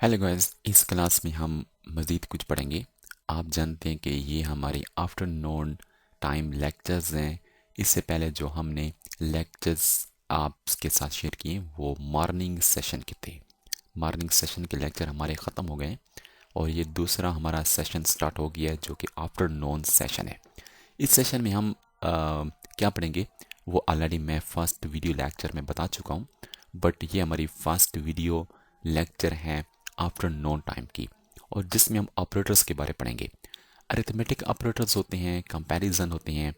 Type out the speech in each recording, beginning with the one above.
Hello guys, इस class में हम मज़ीद कुछ पढ़ेंगे। आप जानते हैं कि ये हमारी आफ्टरनून टाइम लेक्चर्स हैं। इससे पहले जो हमने लेक्चर्स आपके साथ शेयर किए वो मॉर्निंग सेशन के थे। मॉर्निंग सेशन के लेक्चर हमारे ख़त्म हो गए और ये दूसरा हमारा सेशन स्टार्ट हो गया है जो कि आफ्टरनून सेशन है। इस सेशन में हम क्या पढ़ेंगे वो ऑलरेडी मैं फर्स्ट वीडियो लेक्चर में बता चुका हूँ, बट ये हमारी फर्स्ट वीडियो लेक्चर है आफ्टरनून टाइम की, और जिसमें हम ऑपरेटर्स के बारे पढ़ेंगे। अरिथमेटिक ऑपरेटर्स होते हैं, कंपैरिजन होते हैं,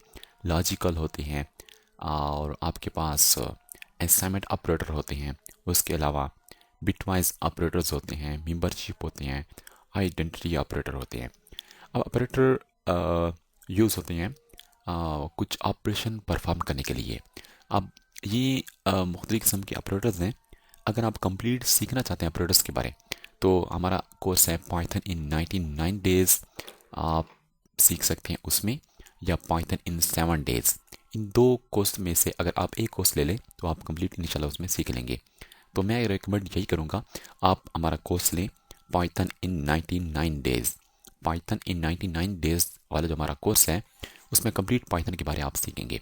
लॉजिकल होते हैं, और आपके पास असाइनमेंट ऑपरेटर होते हैं। उसके अलावा बिटवाइज ऑपरेटर्स होते हैं, मेंबरशिप होते हैं, आइडेंटिटी ऑपरेटर होते हैं। अब ऑपरेटर यूज़ होते हैं कुछ ऑपरेशन परफॉर्म करने के लिए। अब ये मुख्तलिफ किस्म के ऑपरेटर्स हैं। अगर आप कंप्लीट सीखना चाहते हैं ऑपरेटर्स के बारे, तो हमारा कोर्स है पाइथन इन 99 डेज। आप सीख सकते हैं उसमें, या पाइथन इन 7 डेज। इन दो कोर्स में से अगर आप एक कोर्स ले लें तो आप कंप्लीट इंशाल्लाह उसमें सीख लेंगे। तो मैं रिकमेंड यही करूँगा, आप हमारा कोर्स लें पाइथन इन 99 डेज। पाइथन इन 99 डेज वाला जो हमारा कोर्स है उसमें कंप्लीट पाइथन के बारे में आप सीखेंगे।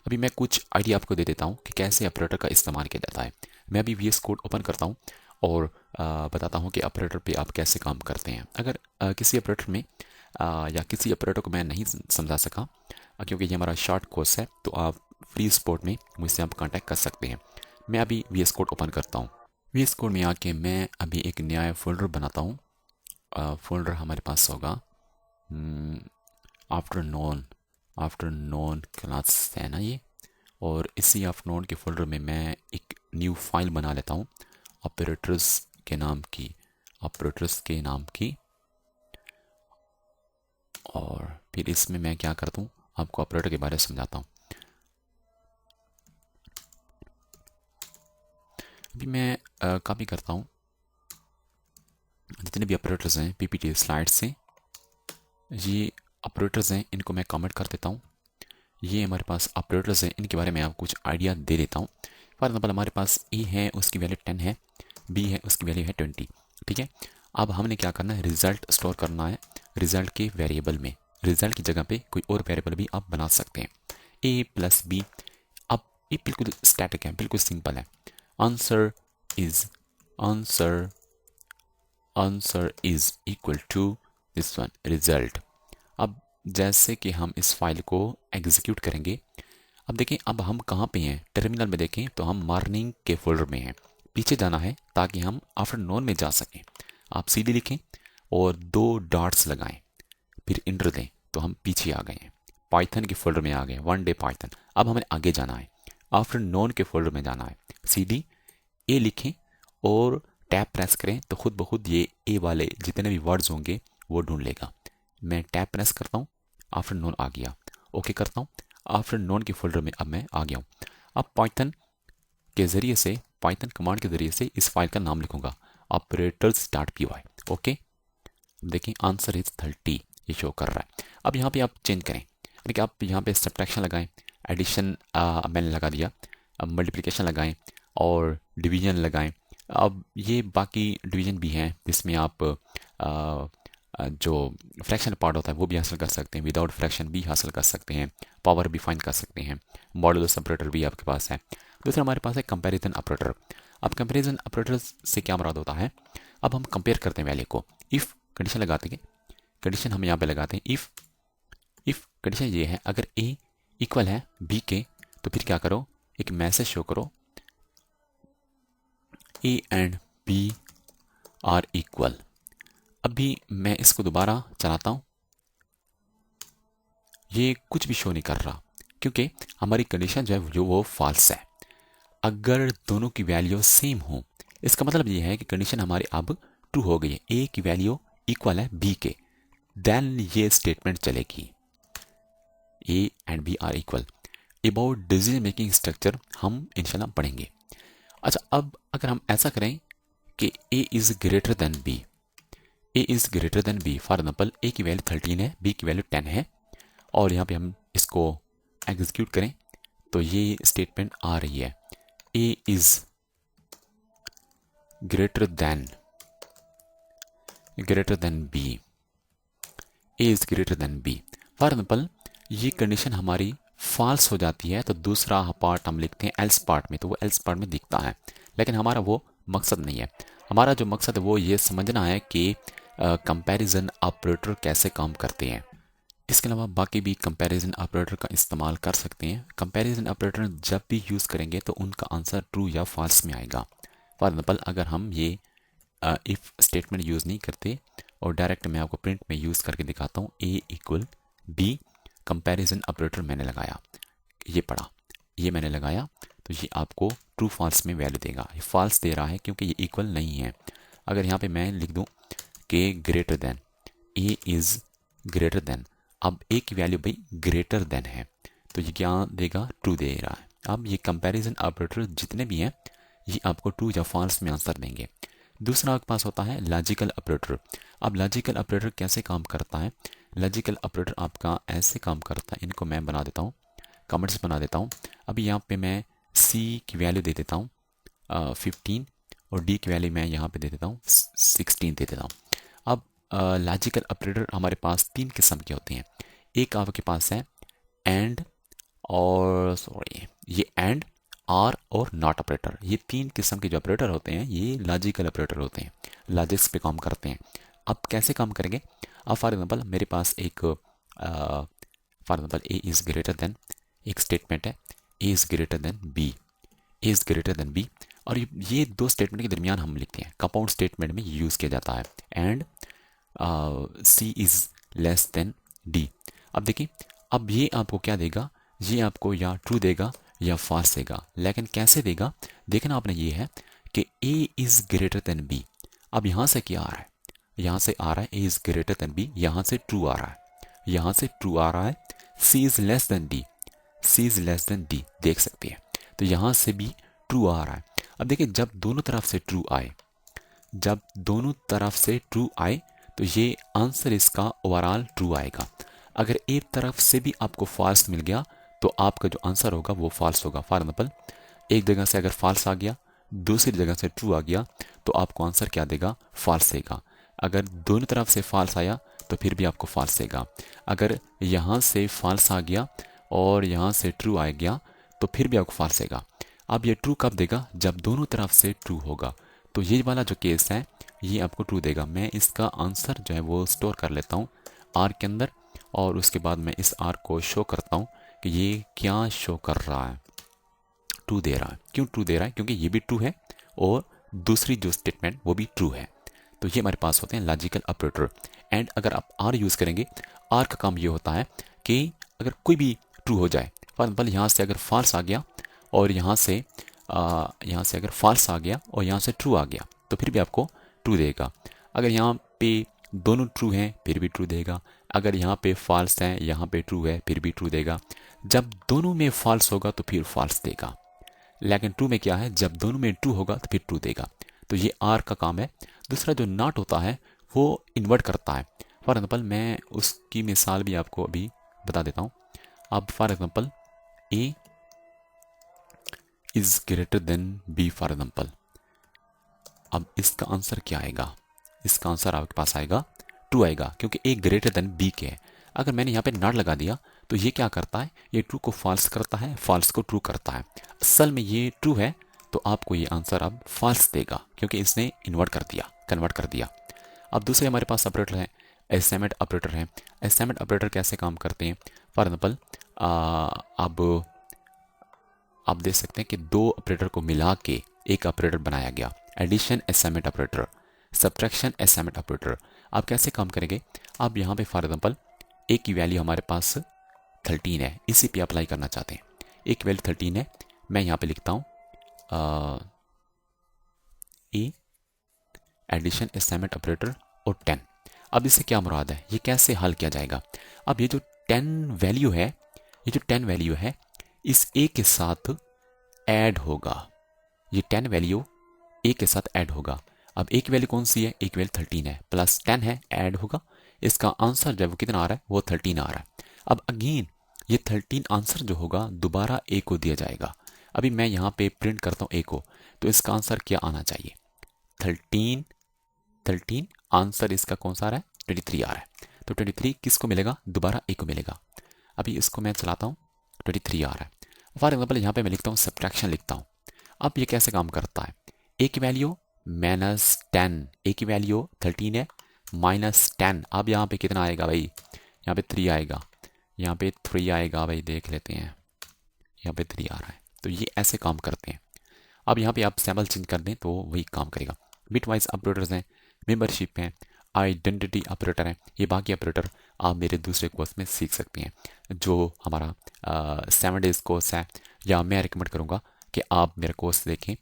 अभी मैं कुछ आइडिया आपको दे देता हूँ कि कैसे ऑपरेटर का इस्तेमाल किया जाता है। मैं अभी वीएस कोड ओपन करता हूँ और बताता हूँ कि ऑपरेटर पे आप कैसे काम करते हैं। अगर किसी ऑपरेटर में या किसी ऑपरेटर को मैं नहीं समझा सका, क्योंकि ये हमारा शॉर्ट कोर्स है, तो आप फ्री सपोर्ट में मुझसे आप कांटेक्ट कर सकते हैं। मैं अभी वीएस कोड ओपन करता हूँ। वीएस कोड में आके मैं अभी एक नया फोल्डर बनाता हूँ। फोल्डर हमारे पास होगा आफ्टरनून। आफ्टरनून क्लास है ना ये, और इसी आफ्टरनून के फोल्डर में मैं एक न्यू फाइल बना लेता हूँ ऑपरेटर्स के नाम की। ऑपरेटर्स के नाम की, और फिर इसमें मैं क्या करता हूँ आपको ऑपरेटर के बारे में समझाता हूँ। अभी मैं कॉपी करता हूँ जितने भी ऑपरेटर्स हैं पीपीटी स्लाइड से। ये ऑपरेटर्स हैं, इनको मैं कमेंट कर देता हूँ। ये हमारे पास ऑपरेटर्स हैं, इनके बारे में आपको कुछ आइडिया दे देता हूँ। फॉर एग्जाम्पल हमारे पास ए है, उसकी वैल्यू 10 है, बी है, उसकी वैल्यू है 20। ठीक है, अब हमने क्या करना है, रिजल्ट स्टोर करना है रिजल्ट के वेरिएबल में। रिजल्ट की जगह पे कोई और वेरिएबल भी आप बना सकते हैं, ए प्लस बी। अब ये बिल्कुल स्टैटिक है, बिल्कुल सिंपल है। Answer is answer answer is equal to this one result. अब जैसे कि हम इस फाइल को एग्जीक्यूट करेंगे, अब देखें अब हम कहाँ पे हैं। टर्मिनल में देखें तो हम मॉर्निंग के फोल्डर में हैं। पीछे जाना है ताकि हम आफ्टरनून में जा सकें। आप सीधी लिखें और दो डॉट्स लगाएं, फिर इंटर दें, तो हम पीछे आ गए हैं, पाइथन के फोल्डर में आ गए, वन डे पाइथन। अब हमें आगे जाना है, आफ्टरनून के फोल्डर में जाना है। सीधी ए लिखें और टैब प्रेस करें तो खुद ब खुद ये ए वाले जितने भी वर्ड्स होंगे वो ढूंढ लेगा। मैं टैब प्रेस करता हूँ, आफ्टरनून आ गया। ओके करता हूँ, आफ्टरनून के फोल्डर में अब मैं आ गया हूँ। अब पाइथन के ज़रिए से, पाइथन कमांड के ज़रिए से इस फाइल का नाम लिखूंगा, operators dot P Y. Okay, देखिए आंसर इज 30 ये शो कर रहा है। अब यहाँ पे आप चेंज करें, देखिए आप यहाँ पे सब्ट्रैक्शन लगाएं, एडिशन मैंने लगा दिया, अब मल्टीप्लिकेशन लगाएं और डिवीजन लगाएं। अब ये बाकी डिवीजन भी हैं जिसमें आप जो फ्रैक्शन पार्ट होता है वो भी हासिल कर सकते हैं, विदाउट फ्रैक्शन भी हासिल कर सकते हैं, पावर भी फाइंड कर सकते हैं, मॉडुलस ऑपरेटर भी आपके पास है। दूसरा हमारे पास है कंपैरिजन ऑपरेटर। अब कंपैरिजन ऑपरेटर से क्या मुराद होता है, अब हम कंपेयर करते हैं वैल्यू को। इफ़ कंडीशन लगाते हैं, कंडीशन हम यहाँ पे लगाते हैं, इफ़ कंडीशन ये है अगर ए इक्वल है बी के, तो फिर क्या करो, एक मैसेज शो करो, A and B are equal. अभी मैं इसको दोबारा चलाता हूँ, ये कुछ भी शो नहीं कर रहा क्योंकि हमारी कंडीशन जो है जो वो फॉल्स है। अगर दोनों की वैल्यू सेम हो, इसका मतलब ये है कि कंडीशन हमारी अब ट्रू हो गई है, ए की वैल्यू इक्वल है बी के, देन ये स्टेटमेंट चलेगी, A and B are equal. About decision making structure हम इंशाल्लाह पढ़ेंगे। अच्छा, अब अगर हम ऐसा करें कि A is greater than B, A is greater than B, for example A की वैल्यू 13 है, बी की वैल्यू 10 है, और यहाँ पे हम इसको एग्जीक्यूट करें तो ये स्टेटमेंट आ रही है, A is greater than greater than B, A is greater than B. For example ये कंडीशन हमारी फॉल्स हो जाती है तो दूसरा पार्ट हम लिखते हैं एल्स पार्ट में, तो वो एल्स पार्ट में दिखता है, लेकिन हमारा वो मकसद नहीं है। हमारा जो मकसद है वो ये समझना है कि कंपैरिजन ऑपरेटर कैसे काम करते हैं। इसके अलावा बाकी भी कंपैरिजन ऑपरेटर का इस्तेमाल कर सकते हैं। कंपैरिजन ऑपरेटर जब भी यूज़ करेंगे तो उनका आंसर ट्रू या फॉल्स में आएगा। फॉर एग्जाम्पल अगर हम ये इफ़ स्टेटमेंट यूज़ नहीं करते और डायरेक्ट मैं आपको प्रिंट में यूज़ करके दिखाता हूँ, ए इक्वल बी, कंपैरिजन ऑपरेटर मैंने लगाया, ये पढ़ा, ये मैंने लगाया, तो ये आपको ट्रू फॉल्स में वैल्यू देगा। ये फॉल्स दे रहा है क्योंकि ये इक्वल नहीं है। अगर यहाँ पे मैं लिख दूँ कि greater than, A is greater then, अब ए की वैल्यू भाई ग्रेटर देन है तो ये क्या देगा, ट्रू दे रहा है। अब ये कंपैरिजन ऑपरेटर जितने भी हैं ये आपको ट्रू या फॉल्स में आंसर देंगे। दूसरा आपके पास होता है लॉजिकल ऑपरेटर। अब लॉजिकल ऑपरेटर कैसे काम करता है? लॉजिकल ऑपरेटर आपका ऐसे काम करता है, इनको मैं बना देता हूँ, कमेंट्स बना देता हूँ। अभी यहाँ पे मैं सी की वैल्यू दे देता हूँ 15 और डी की वैल्यू मैं यहाँ पे दे देता हूँ 16 दे देता हूँ। अब लॉजिकल ऑपरेटर हमारे पास तीन किस्म के होते हैं। एक आपके पास है एंड और सॉरी ये एंड, आर और नॉट ऑपरेटर। ये तीन किस्म के जो ऑपरेटर होते हैं ये लॉजिकल ऑपरेटर होते हैं, लॉजिक्स पे काम करते हैं। अब कैसे काम करेंगे? अब फॉर एग्जांपल मेरे पास एक for example A is greater than, एक स्टेटमेंट है A is greater than B, A is greater than B, और ये दो स्टेटमेंट के दरमियान हम लिखते हैं, कंपाउंड स्टेटमेंट में यूज़ किया जाता है and C is less than D. अब देखिए, अब ये आपको क्या देगा, ये आपको या ट्रू देगा या फॉल्स देगा, लेकिन कैसे देगा देखना आपने, ये है कि A is greater than B. अब यहाँ से क्या आ रहा है, यहाँ से आ रहा है A is greater than B, यहाँ से ट्रू आ रहा है, यहाँ से ट्रू आ रहा है, C is less than D, C is less than D, देख सकते हैं, तो यहाँ से भी ट्रू आ रहा है। अब देखिए जब दोनों तरफ से ट्रू आए, जब दोनों तरफ से ट्रू आए तो ये आंसर इसका ओवरऑल ट्रू आएगा। अगर एक तरफ से भी आपको फॉल्स मिल गया तो आपका जो आंसर होगा वो फॉल्स होगा। फॉर एग्जाम्पल एक जगह से अगर फॉल्स आ गया, दूसरी जगह से ट्रू आ गया, तो आपको आंसर क्या देगा, फॉल्स देगा। अगर दोनों तरफ से फॉल्स आया तो फिर भी आपको फॉल्स देगा। अगर यहाँ से फॉल्स आ गया और यहाँ से ट्रू आ गया तो फिर भी आपको फॉल्स देगा। अब ये ट्रू कब देगा, जब दोनों तरफ से ट्रू होगा। तो ये वाला जो केस है ये आपको ट्रू देगा। मैं इसका आंसर जो है वो स्टोर कर लेता हूँ आर के अंदर, और उसके बाद मैं इस आर को शो करता हूँ कि ये क्या शो कर रहा है, ट्रू दे रहा है। क्यों ट्रू दे रहा है? क्योंकि ये भी ट्रू है और दूसरी जो स्टेटमेंट वो भी ट्रू है। तो ये हमारे पास होते हैं लॉजिकल ऑपरेटर। एंड अगर आप आर यूज़ करेंगे, आर का काम ये होता है कि अगर कोई भी ट्रू हो जाए, फॉर एग्जाम्पल यहाँ से अगर फॉल्स आ गया और यहाँ से अगर फॉल्स आ गया और यहाँ से ट्रू आ गया तो फिर भी आपको ट्रू देगा। अगर यहाँ पे दोनों ट्रू हैं फिर भी ट्रू देगा। अगर यहाँ पे फॉल्स है, यहाँ पे ट्रू है, फिर भी ट्रू देगा। जब दोनों में फॉल्स होगा तो फिर फॉल्स देगा। लेकिन ट्रू में क्या है, जब दोनों में ट्रू होगा तो फिर ट्रू देगा। तो ये आर का काम है। दूसरा जो नॉट होता है वो इन्वर्ट करता है। फॉर एग्जाम्पल मैं उसकी मिसाल भी आपको अभी बता देता हूँ। अब for example A is greater than B for example, अब इसका आंसर क्या आएगा, इसका आंसर आपके पास आएगा ट्रू आएगा, क्योंकि ए ग्रेटर देन बी के है। अगर मैंने यहाँ पे नॉट लगा दिया तो ये क्या करता है, ये ट्रू को फॉल्स करता है, फॉल्स को ट्रू करता है। असल में ये ट्रू है तो आपको ये आंसर अब फॉल्स देगा क्योंकि इसने इन्वर्ट कर दिया, कन्वर्ट कर दिया। अब दूसरे हमारे पास ऑपरेटर है असाइनमेंट ऑपरेटर है। असाइनमेंट ऑपरेटर कैसे काम करते हैं? फॉर एग्जाम्पल अब आप देख सकते हैं कि दो ऑपरेटर को मिला के एक ऑपरेटर बनाया गया, addition assignment operator, subtraction assignment operator. आप कैसे काम करेंगे? आप यहाँ पे फॉर एग्जांपल ए की वैल्यू हमारे पास 13 है, इसी पे अप्लाई करना चाहते हैं। ए की वैल्यू 13 है, मैं यहाँ पे लिखता हूँ ए एडिशन असाइनमेंट ऑपरेटर और 10। अब इससे क्या मुराद है, ये कैसे हल किया जाएगा? अब ये जो 10 वैल्यू है, ये जो 10 वैल्यू है इस ए के साथ ऐड होगा। ये 10 वैल्यू ए के साथ ऐड होगा। अब ए की वैल्यू कौन सी है? ए की वैल्यू 13 है, प्लस 10 है, ऐड होगा। इसका आंसर जब कितना आ रहा है वो 13 आ रहा है। अब अगेन ये 13 आंसर जो होगा दोबारा ए को दिया जाएगा। अभी मैं यहाँ पे प्रिंट करता हूँ ए को, तो इसका आंसर क्या आना चाहिए? 13 13, आंसर इसका कौन सा आ रहा है, 23 आ रहा है। तो 23 किसको मिलेगा, दोबारा ए को मिलेगा। अभी इसको मैं चलाता हूँ, 23 आ रहा है। फॉर एग्जाम्पल यहाँ पे मैं लिखता हूँ सब्ट्रैक्शन लिखता हूँ। अब ये कैसे काम करता है, ए की वैल्यू -10, ए की वैल्यू 13 है, -10। अब यहाँ पे कितना आएगा भाई, यहाँ पे 3 आएगा, यहाँ पे 3 आएगा भाई, देख लेते हैं, यहाँ पे 3 आ रहा है। तो ये ऐसे काम करते हैं। अब यहाँ पे आप सैम्पल चेंज कर दें तो वही काम करेगा। बिटवाइज ऑपरेटर्स हैं, मेंबरशिप हैं, आइडेंटिटी ऑपरेटर हैं, ये बाकी ऑपरेटर आप मेरे दूसरे कोर्स में सीख सकते हैं, जो हमारा 7 डेज़ कोर्स है। या मैं रिकमेंड करूँगा कि आप मेरा कोर्स देखें,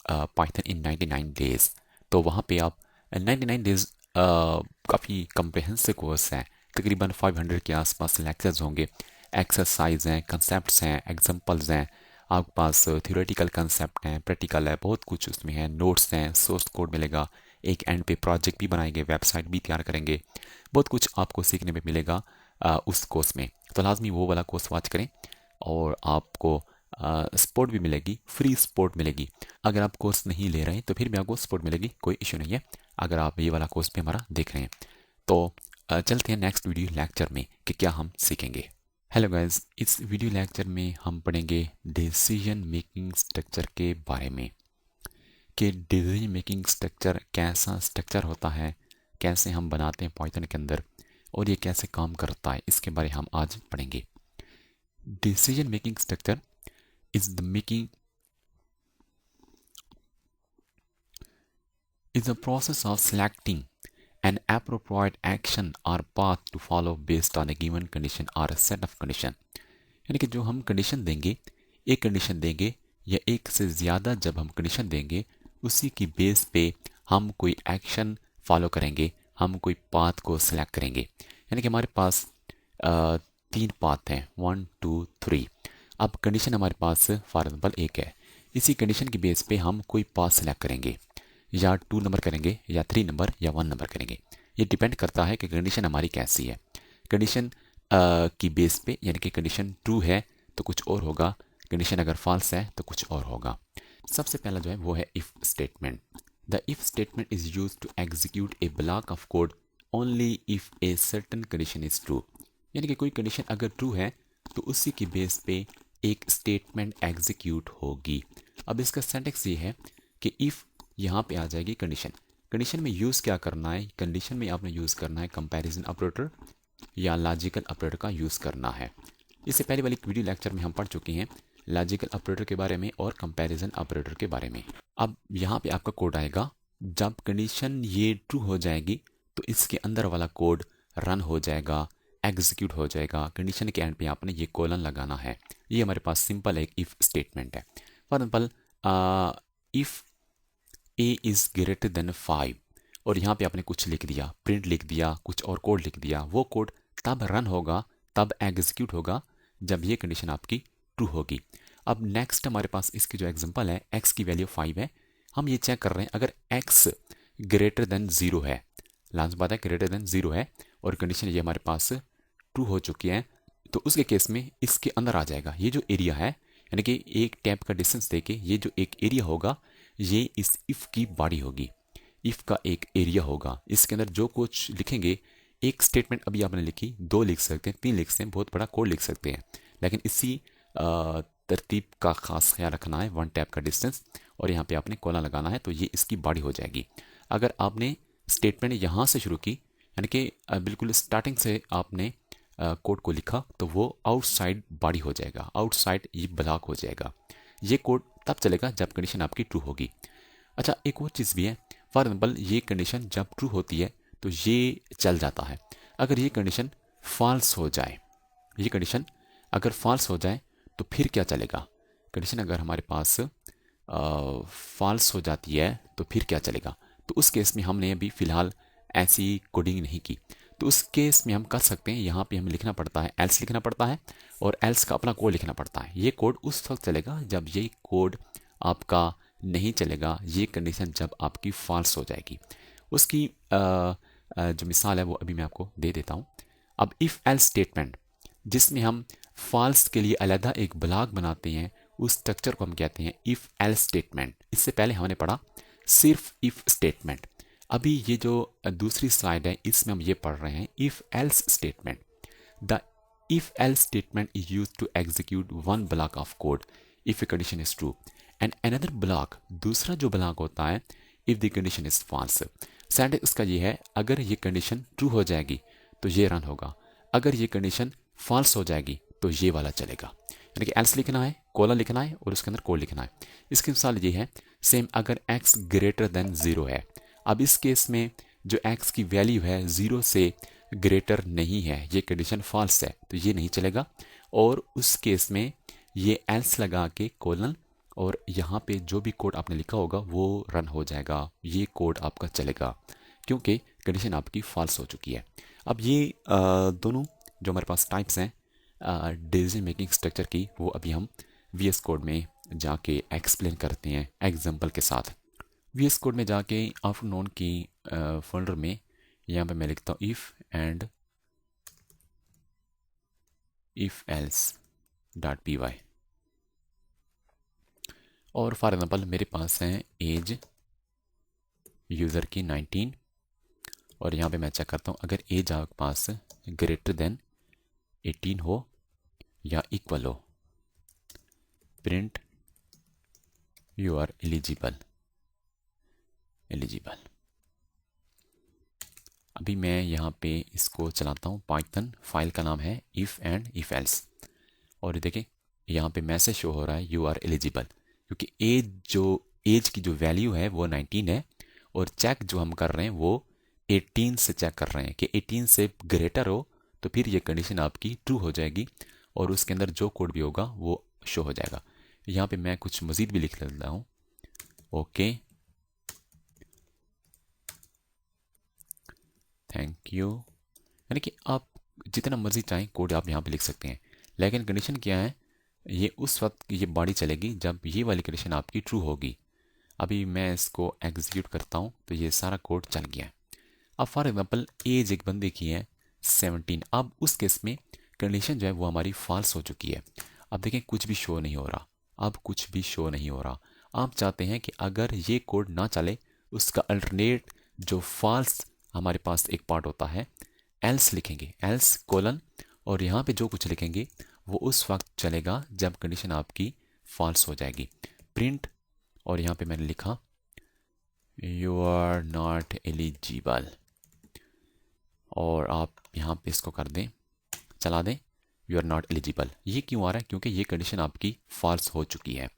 पाइथन इन 99 डेज़। तो वहाँ पे आप 99 डेज़ काफ़ी कम्प्रहेंसिव कोर्स है, तकरीबन 500 के आसपास लेक्चर्स होंगे, एक्सरसाइज हैं, कंसेप्ट्स हैं, एग्जांपल्स हैं, आपके पास थ्योरेटिकल कंसेप्ट हैं, प्रैक्टिकल है, बहुत कुछ उसमें है, नोट्स हैं, सोर्स कोड मिलेगा, एक एंड पे प्रोजेक्ट भी बनाएंगे, वेबसाइट भी तैयार करेंगे, बहुत कुछ आपको सीखने में मिलेगा उस कोर्स में। तो लाजमी वो वाला कोर्स वॉच करें और आपको सपोर्ट भी मिलेगी, फ्री सपोर्ट मिलेगी। अगर आप कोर्स नहीं ले रहे हैं तो फिर भी आपको सपोर्ट मिलेगी, कोई इशू नहीं है, अगर आप ये वाला कोर्स भी हमारा देख रहे हैं। तो चलते हैं नेक्स्ट वीडियो लेक्चर में कि क्या हम सीखेंगे। हेलो गाइस, इस वीडियो लेक्चर में हम पढ़ेंगे डिसीजन मेकिंग स्ट्रक्चर के बारे में, कि डिसीजन मेकिंग स्ट्रक्चर कैसा स्ट्रक्चर होता है, कैसे हम बनाते हैं पाइथन के अंदर, और ये कैसे काम करता है, इसके बारे हम आज पढ़ेंगे। Decision making structure is the making is the process of selecting an appropriate action or path to follow based on a given condition or a set of condition। यानी कि जो हम कंडीशन देंगे, एक कंडीशन देंगे या एक से ज़्यादा जब हम कंडीशन देंगे, उसी की बेस पे हम कोई एक्शन फॉलो करेंगे, हम कोई पाथ को सिलेक्ट करेंगे। यानी कि हमारे पास 3 पाथ हैं, 1 2 3। अब कंडीशन हमारे पास फॉर एग्जाम्पल एक है, इसी कंडीशन की बेस पे हम कोई पाथ सिलेक्ट करेंगे, या 2 नंबर करेंगे, या 3 नंबर, या 1 नंबर करेंगे। ये डिपेंड करता है कि कंडीशन हमारी कैसी है। कंडीशन की बेस पे, यानी कि कंडीशन ट्रू है तो कुछ और होगा, कंडीशन अगर फॉल्स है तो कुछ और होगा। सबसे पहला जो है वो है if statement. The if statement is use to execute a block of code only if a certain condition is true. यानी कि कोई कंडीशन अगर ट्रू है तो उसी की बेस पे एक स्टेटमेंट एग्जीक्यूट होगी। अब इसका सिंटैक्स ये है कि इफ यहाँ पे आ जाएगी कंडीशन, कंडीशन में यूज़ क्या करना है, कंडीशन में आपने यूज़ करना है कंपैरिजन ऑपरेटर या लॉजिकल ऑपरेटर का यूज़ करना है। इससे पहले वाली वीडियो लेक्चर में हम पढ़ चुके हैं लॉजिकल ऑपरेटर के बारे में और कंपैरिजन ऑपरेटर के बारे में। अब यहाँ पे आपका कोड आएगा, जब कंडीशन ये ट्रू हो जाएगी तो इसके अंदर वाला कोड रन हो जाएगा, एग्जीक्यूट हो जाएगा। कंडीशन के एंड पे आपने ये कोलन लगाना है। ये हमारे पास सिंपल एक इफ स्टेटमेंट है। For example if a is greater then 5, और यहाँ पे आपने कुछ लिख दिया, प्रिंट लिख दिया, कुछ और कोड लिख दिया, वो कोड तब रन होगा, तब एग्जीक्यूट होगा जब ये कंडीशन आपकी ट्रू होगी। अब नेक्स्ट हमारे पास इसकी जो एग्जांपल है, x की वैल्यू 5 है, हम ये चेक कर रहे हैं अगर x ग्रेटर देन 0 है, लास्ट बात है ग्रेटर देन 0 है, और कंडीशन ये हमारे पास ट्रू हो चुकी है, तो उसके केस में इसके अंदर आ जाएगा ये जो एरिया है, यानी कि एक टैप का डिस्टेंस देके ये जो एक एरिया होगा ये इस इफ़ की बॉडी होगी, इफ़ का एक एरिया होगा। इसके अंदर जो कुछ लिखेंगे, एक स्टेटमेंट अभी आपने लिखी, 2 लिख सकते हैं, 3 लिख सकते हैं, बहुत बड़ा कोड लिख सकते हैं, लेकिन इसी तरतीब का खास ख्याल रखना है, 1 टैप का डिस्टेंस, और यहाँ पे आपने कोला लगाना है, तो ये इसकी बॉडी हो जाएगी। अगर आपने स्टेटमेंट यहाँ से शुरू की, यानी कि बिल्कुल स्टार्टिंग से आपने कोड को लिखा, तो वो आउटसाइड बॉडी हो जाएगा, आउटसाइड ये ब्लॉक हो जाएगा। ये कोड तब चलेगा जब कंडीशन आपकी ट्रू होगी। अच्छा, एक और चीज़ भी है, फॉर एग्जाम्पल ये कंडीशन जब ट्रू होती है तो ये चल जाता है। अगर ये कंडीशन फॉल्स हो जाए, ये कंडीशन अगर फॉल्स हो जाए तो फिर क्या चलेगा, कंडीशन अगर हमारे पास फॉल्स हो जाती है तो फिर क्या चलेगा, तो उस केस में हमने अभी फ़िलहाल ऐसी कोडिंग नहीं की, तो उस केस में हम कर सकते हैं, यहाँ पे हमें लिखना पड़ता है, एल्स लिखना पड़ता है, और एल्स का अपना कोड लिखना पड़ता है। ये कोड उस वक्त चलेगा जब ये कोड आपका नहीं चलेगा, ये कंडीशन जब आपकी फॉल्स हो जाएगी। उसकी जो मिसाल है वो अभी मैं आपको दे देता हूँ। अब इफ़ एल्स स्टेटमेंट, जिसमें हम फॉल्स के लिए अलग एक ब्लॉक बनाते हैं, उस स्ट्रक्चर को हम कहते हैं इफ़ एल्स स्टेटमेंट। इससे पहले हमने पढ़ा सिर्फ इफ़ स्टेटमेंट। अभी ये जो दूसरी स्लाइड है इसमें हम ये पढ़ रहे हैं if else statement. The if else statement is use to execute one block of code if a condition is true and another block, दूसरा जो ब्लॉक होता है if the condition is false. Sentence उसका ये है, अगर ये कंडीशन ट्रू हो जाएगी तो ये रन होगा, अगर ये कंडीशन फॉल्स हो जाएगी तो ये वाला चलेगा। यानी कि एल्स लिखना है, कोलन लिखना है और उसके अंदर कोड लिखना है। इसकी मिसाल ये है सेम, अगर x ग्रेटर देन 0 है। अब इस केस में जो x की वैल्यू है 0 से ग्रेटर नहीं है, ये कंडीशन फॉल्स है तो ये नहीं चलेगा। और उस केस में ये एल्स लगा के कोलन और यहाँ पे जो भी कोड आपने लिखा होगा वो रन हो जाएगा, ये कोड आपका चलेगा क्योंकि कंडीशन आपकी फॉल्स हो चुकी है। अब ये दोनों जो हमारे पास टाइप्स हैं डिसीजन मेकिंग स्ट्रक्चर की, वो अभी हम VS कोड में जाके एक्सप्लेन करते हैं एग्जांपल के साथ। VS कोड में जाके आफ्टरनून की फोल्डर में यहाँ पे मैं लिखता हूँ if and if else dot py और फॉर एग्जांपल मेरे पास है एज यूज़र की 19 और यहाँ पे मैं चेक करता हूँ अगर एज आपके पास ग्रेटर देन 18 हो या इक्वल हो, प्रिंट यू आर एलिजिबल। अभी मैं यहाँ पे इसको चलाता हूँ, पाइथन फाइल का नाम है इफ़ एंड इफ एल्स और देखिए यहाँ पे मैसेज शो हो रहा है यू आर एलिजिबल, क्योंकि एज की जो वैल्यू है वो 19 है और चेक जो हम कर रहे हैं वो 18 से चेक कर रहे हैं कि 18 से ग्रेटर हो तो फिर ये कंडीशन आपकी ट्रू हो जाएगी और उसके अंदर जो कोड भी होगा वो शो हो जाएगा। यहाँ पे मैं कुछ मज़ीद भी लिख लेता हूँ, ओके थैंक यू। यानी कि आप जितना मर्जी चाहें कोड आप यहाँ पे लिख सकते हैं, लेकिन कंडीशन क्या है, ये उस वक्त ये बॉडी चलेगी जब ये वाली कंडीशन आपकी ट्रू होगी। अभी मैं इसको एग्जीक्यूट करता हूँ तो ये सारा कोड चल गया है। अब फॉर एग्जांपल एज एक बंदे की है 17, अब उस केस में कंडीशन जो है वो हमारी फॉल्स हो चुकी है। अब देखें कुछ भी शो नहीं हो रहा, अब कुछ भी शो नहीं हो रहा। आप चाहते हैं कि अगर ये कोड ना चले उसका अल्टरनेट जो फॉल्स हमारे पास एक पार्ट होता है एल्स लिखेंगे, एल्स कोलन और यहाँ पे जो कुछ लिखेंगे वो उस वक्त चलेगा जब कंडीशन आपकी फॉल्स हो जाएगी। प्रिंट और यहाँ पे मैंने लिखा यू आर नॉट एलिजिबल और आप यहाँ पे इसको कर दें, चला दें यू आर नॉट एलिजिबल। ये क्यों आ रहा है, क्योंकि ये कंडीशन आपकी फॉल्स हो चुकी है।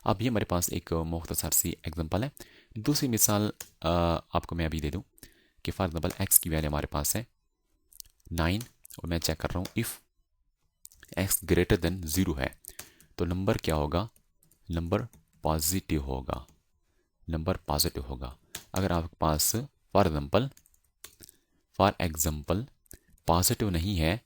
अब ये हमारे पास एक मुख्तसर सी एग्जांपल है। दूसरी मिसाल आपको मैं अभी दे दूँ कि फॉर एग्जांपल x की वैल्यू हमारे पास है 9 और मैं चेक कर रहा हूँ इफ़ x ग्रेटर देन 0 है तो नंबर क्या होगा, नंबर पॉजिटिव होगा, नंबर पॉजिटिव होगा। अगर आपके पास फॉर एग्जांपल पॉजिटिव नहीं है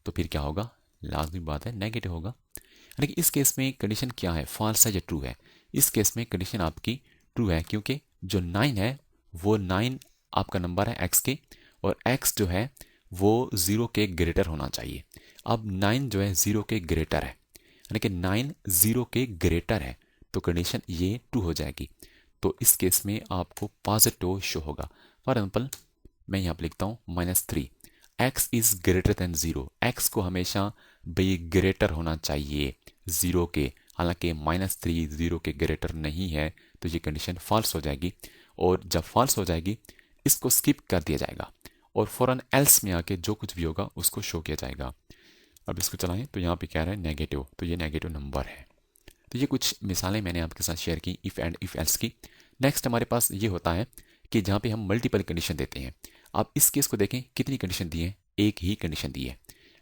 तो फिर क्या होगा, लाजमी बात है नेगेटिव होगा। यानी कि इस केस में कंडीशन क्या है, फॉल्स है या ट्रू है। इस केस में कंडीशन आपकी ट्रू है क्योंकि जो 9 है वो 9 आपका नंबर है x के और x जो है वो 0 के ग्रेटर होना चाहिए। अब 9 जो है 0 के ग्रेटर है, यानी कि 9 0 के ग्रेटर है तो कंडीशन ये ट्रू हो जाएगी। तो इस केस में आपको पॉजिटिव शो होगा। फॉर एग्जाम्पल मैं यहाँ पर लिखता हूँ -3, x is greater then 0, x को हमेशा भाई ग्रेटर होना चाहिए 0 के, हालांकि -3 0 के ग्रेटर नहीं है तो ये कंडीशन फॉल्स हो जाएगी और जब फॉल्स हो जाएगी इसको स्किप कर दिया जाएगा और फ़ौरन एल्स में आके जो कुछ भी होगा उसको शो किया जाएगा। अब इसको चलाएं तो यहाँ पे क्या रहा है नेगेटिव, तो ये नेगेटिव नंबर है। तो ये कुछ मिसालें मैंने आपके साथ शेयर की इफ़ एंड इफ़ एल्स की। नेक्स्ट हमारे पास ये होता है कि जहाँ पे हम मल्टीपल कंडीशन देते हैं। आप इस केस को देखें कितनी कंडीशन दी है, एक ही कंडीशन दी है।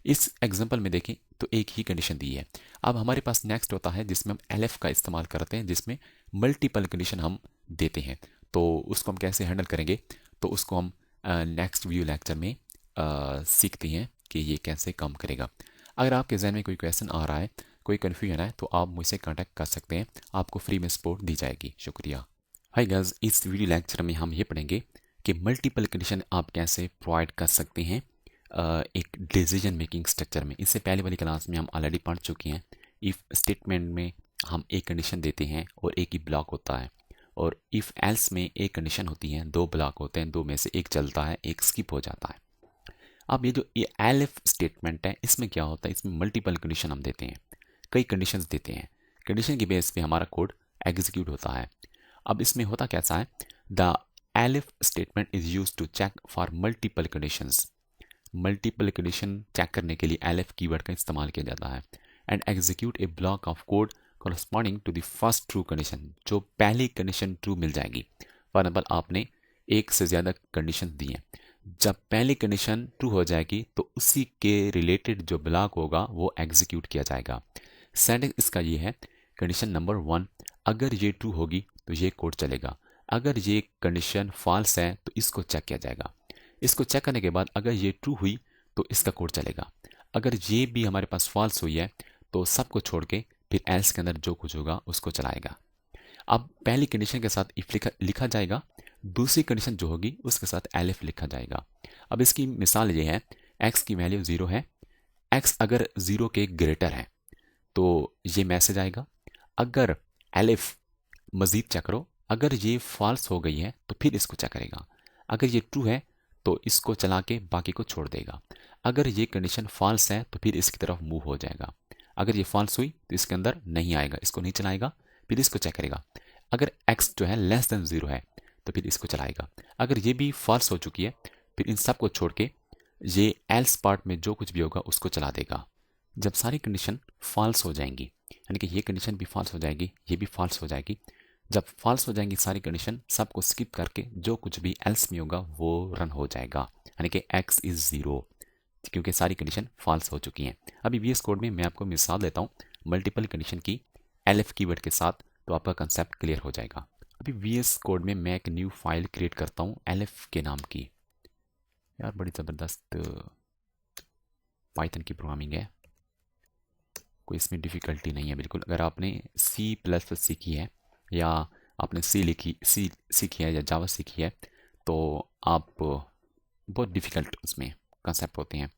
इस एग्जाम्पल में देखें तो एक ही कंडीशन दी है। अब हमारे पास नेक्स्ट होता है जिसमें हम LF का इस्तेमाल करते हैं, जिसमें मल्टीपल कंडीशन हम देते हैं। तो उसको हम कैसे हैंडल करेंगे, तो उसको हम नेक्स्ट वीडियो लेक्चर में सीखते हैं कि ये कैसे काम करेगा। अगर आपके जहन में कोई क्वेश्चन आ रहा है, कोई कन्फ्यूजन है तो आप मुझसे कांटेक्ट कर सकते हैं, आपको फ्री में सपोर्ट दी जाएगी। शुक्रिया। हाय गाइस, इस वीडियो लेक्चर में हम ये पढ़ेंगे कि मल्टीपल कंडीशन आप कैसे प्रोवाइड कर सकते हैं एक डिसीजन मेकिंग स्ट्रक्चर में। इससे पहले वाली क्लास में हम ऑलरेडी पढ़ चुके हैं। इफ़ स्टेटमेंट में हम एक कंडीशन देते हैं और एक ही ब्लॉक होता है, और इफ़ एल्स में एक कंडीशन होती है, दो ब्लॉक होते हैं, दो में से एक चलता है, एक स्किप हो जाता है। अब ये जो ये एलिफ स्टेटमेंट है, इसमें क्या होता है, इसमें मल्टीपल कंडीशन हम देते हैं, कई कंडीशंस देते हैं, कंडीशन के बेस पे हमारा कोड एग्जीक्यूट होता है। अब इसमें होता कैसा है, the elif statement is use to check for multiple conditions. Multiple condition check करने के लिए एलिफ कीवर्ड का इस्तेमाल किया जाता है। And execute a block of code corresponding to the first true condition, जो पहली कंडीशन ट्रू मिल जाएगी। फॉर एग्जाम्पल आपने एक से ज़्यादा कंडीशन दी हैं, जब पहली कंडीशन ट्रू हो जाएगी तो उसी के रिलेटेड जो ब्लॉक होगा वो एग्जीक्यूट किया जाएगा। सेंटेंस इसका ये है, कंडीशन नंबर 1 अगर ये ट्रू होगी तो ये कोड चलेगा, अगर ये कंडीशन फॉल्स है तो इसको चेक किया जाएगा, इसको चेक करने के बाद अगर ये ट्रू हुई तो इसका कोड चलेगा, अगर ये भी हमारे पास फॉल्स हुई है तो सबको छोड़ के फिर एल्स के अंदर जो कुछ होगा उसको चलाएगा। अब पहली कंडीशन के साथ इफ लिखा जाएगा, दूसरी कंडीशन जो होगी उसके साथ एलिफ लिखा जाएगा। अब इसकी मिसाल ये है, एक्स की वैल्यू 0 है, एक्स अगर 0 के ग्रेटर है तो ये मैसेज आएगा, अगर एलिफ मजीद चेक करो, अगर ये फॉल्स हो गई है तो फिर इसको चेक करेगा, अगर ये ट्रू है तो इसको चला के बाकी को छोड़ देगा, अगर ये कंडीशन फॉल्स है तो फिर इसकी तरफ मूव हो जाएगा, अगर ये फॉल्स हुई तो इसके अंदर नहीं आएगा, इसको नहीं चलाएगा, फिर इसको चेक करेगा, अगर x जो है लेस देन 0 है तो फिर इसको चलाएगा, अगर ये भी फॉल्स हो चुकी है फिर इन सब को छोड़ के ये एल्स पार्ट में जो कुछ भी होगा उसको चला देगा। जब सारी कंडीशन फॉल्स हो जाएंगी, यानी कि ये कंडीशन भी फॉल्स हो जाएगी, ये भी फॉल्स हो जाएगी, जब फॉल्स हो जाएंगी सारी कंडीशन, सबको स्किप करके जो कुछ भी एल्स में होगा वो रन हो जाएगा, यानी कि x इज 0, क्योंकि सारी कंडीशन फॉल्स हो चुकी हैं। अभी VS कोड में मैं आपको मिसाल देता हूँ मल्टीपल कंडीशन की एलिफ कीवर्ड के साथ, तो आपका कंसेप्ट क्लियर हो जाएगा। अभी VS कोड में मैं एक न्यू फाइल क्रिएट करता हूँ एलिफ के नाम की। यार बड़ी ज़बरदस्त पाइथन की प्रोग्रामिंग है, कोई इसमें डिफ़िकल्टी नहीं है बिल्कुल। अगर आपने C++ सीखी है या आपने सी सीखी है या जावा सीखी है तो आप बहुत डिफ़िकल्ट उसमें कंसेप्ट होते हैं,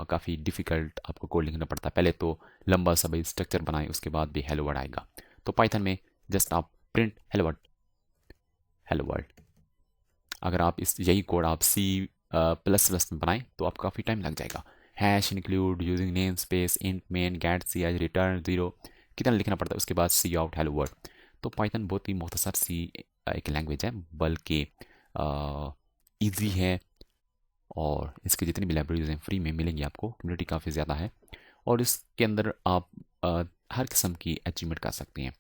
काफ़ी डिफ़िकल्ट आपको कोड लिखना पड़ता है, पहले तो लंबा सा भाई स्ट्रक्चर बनाए उसके बाद भी हेलो वर्ड आएगा। तो पाइथन में जस्ट आप प्रिंट हेलो वर्ड, अगर आप यही कोड आप C++ में बनाएं तो आपको काफ़ी टाइम लग जाएगा। Hash include using namespace int main गेट सी एच रिटर्न 0 कितना लिखना पड़ता है, उसके बाद सी आउट हेलो वर्ड। तो पाइथन बहुत ही मुख्तसर सी एक लैंग्वेज है, बल्कि ईजी है, और इसके जितनी भी लाइब्रेरीज हैं फ्री में मिलेंगी आपको, कम्युनिटी काफ़ी ज़्यादा है, और इसके अंदर आप हर किस्म की अचीवमेंट कर सकते हैं,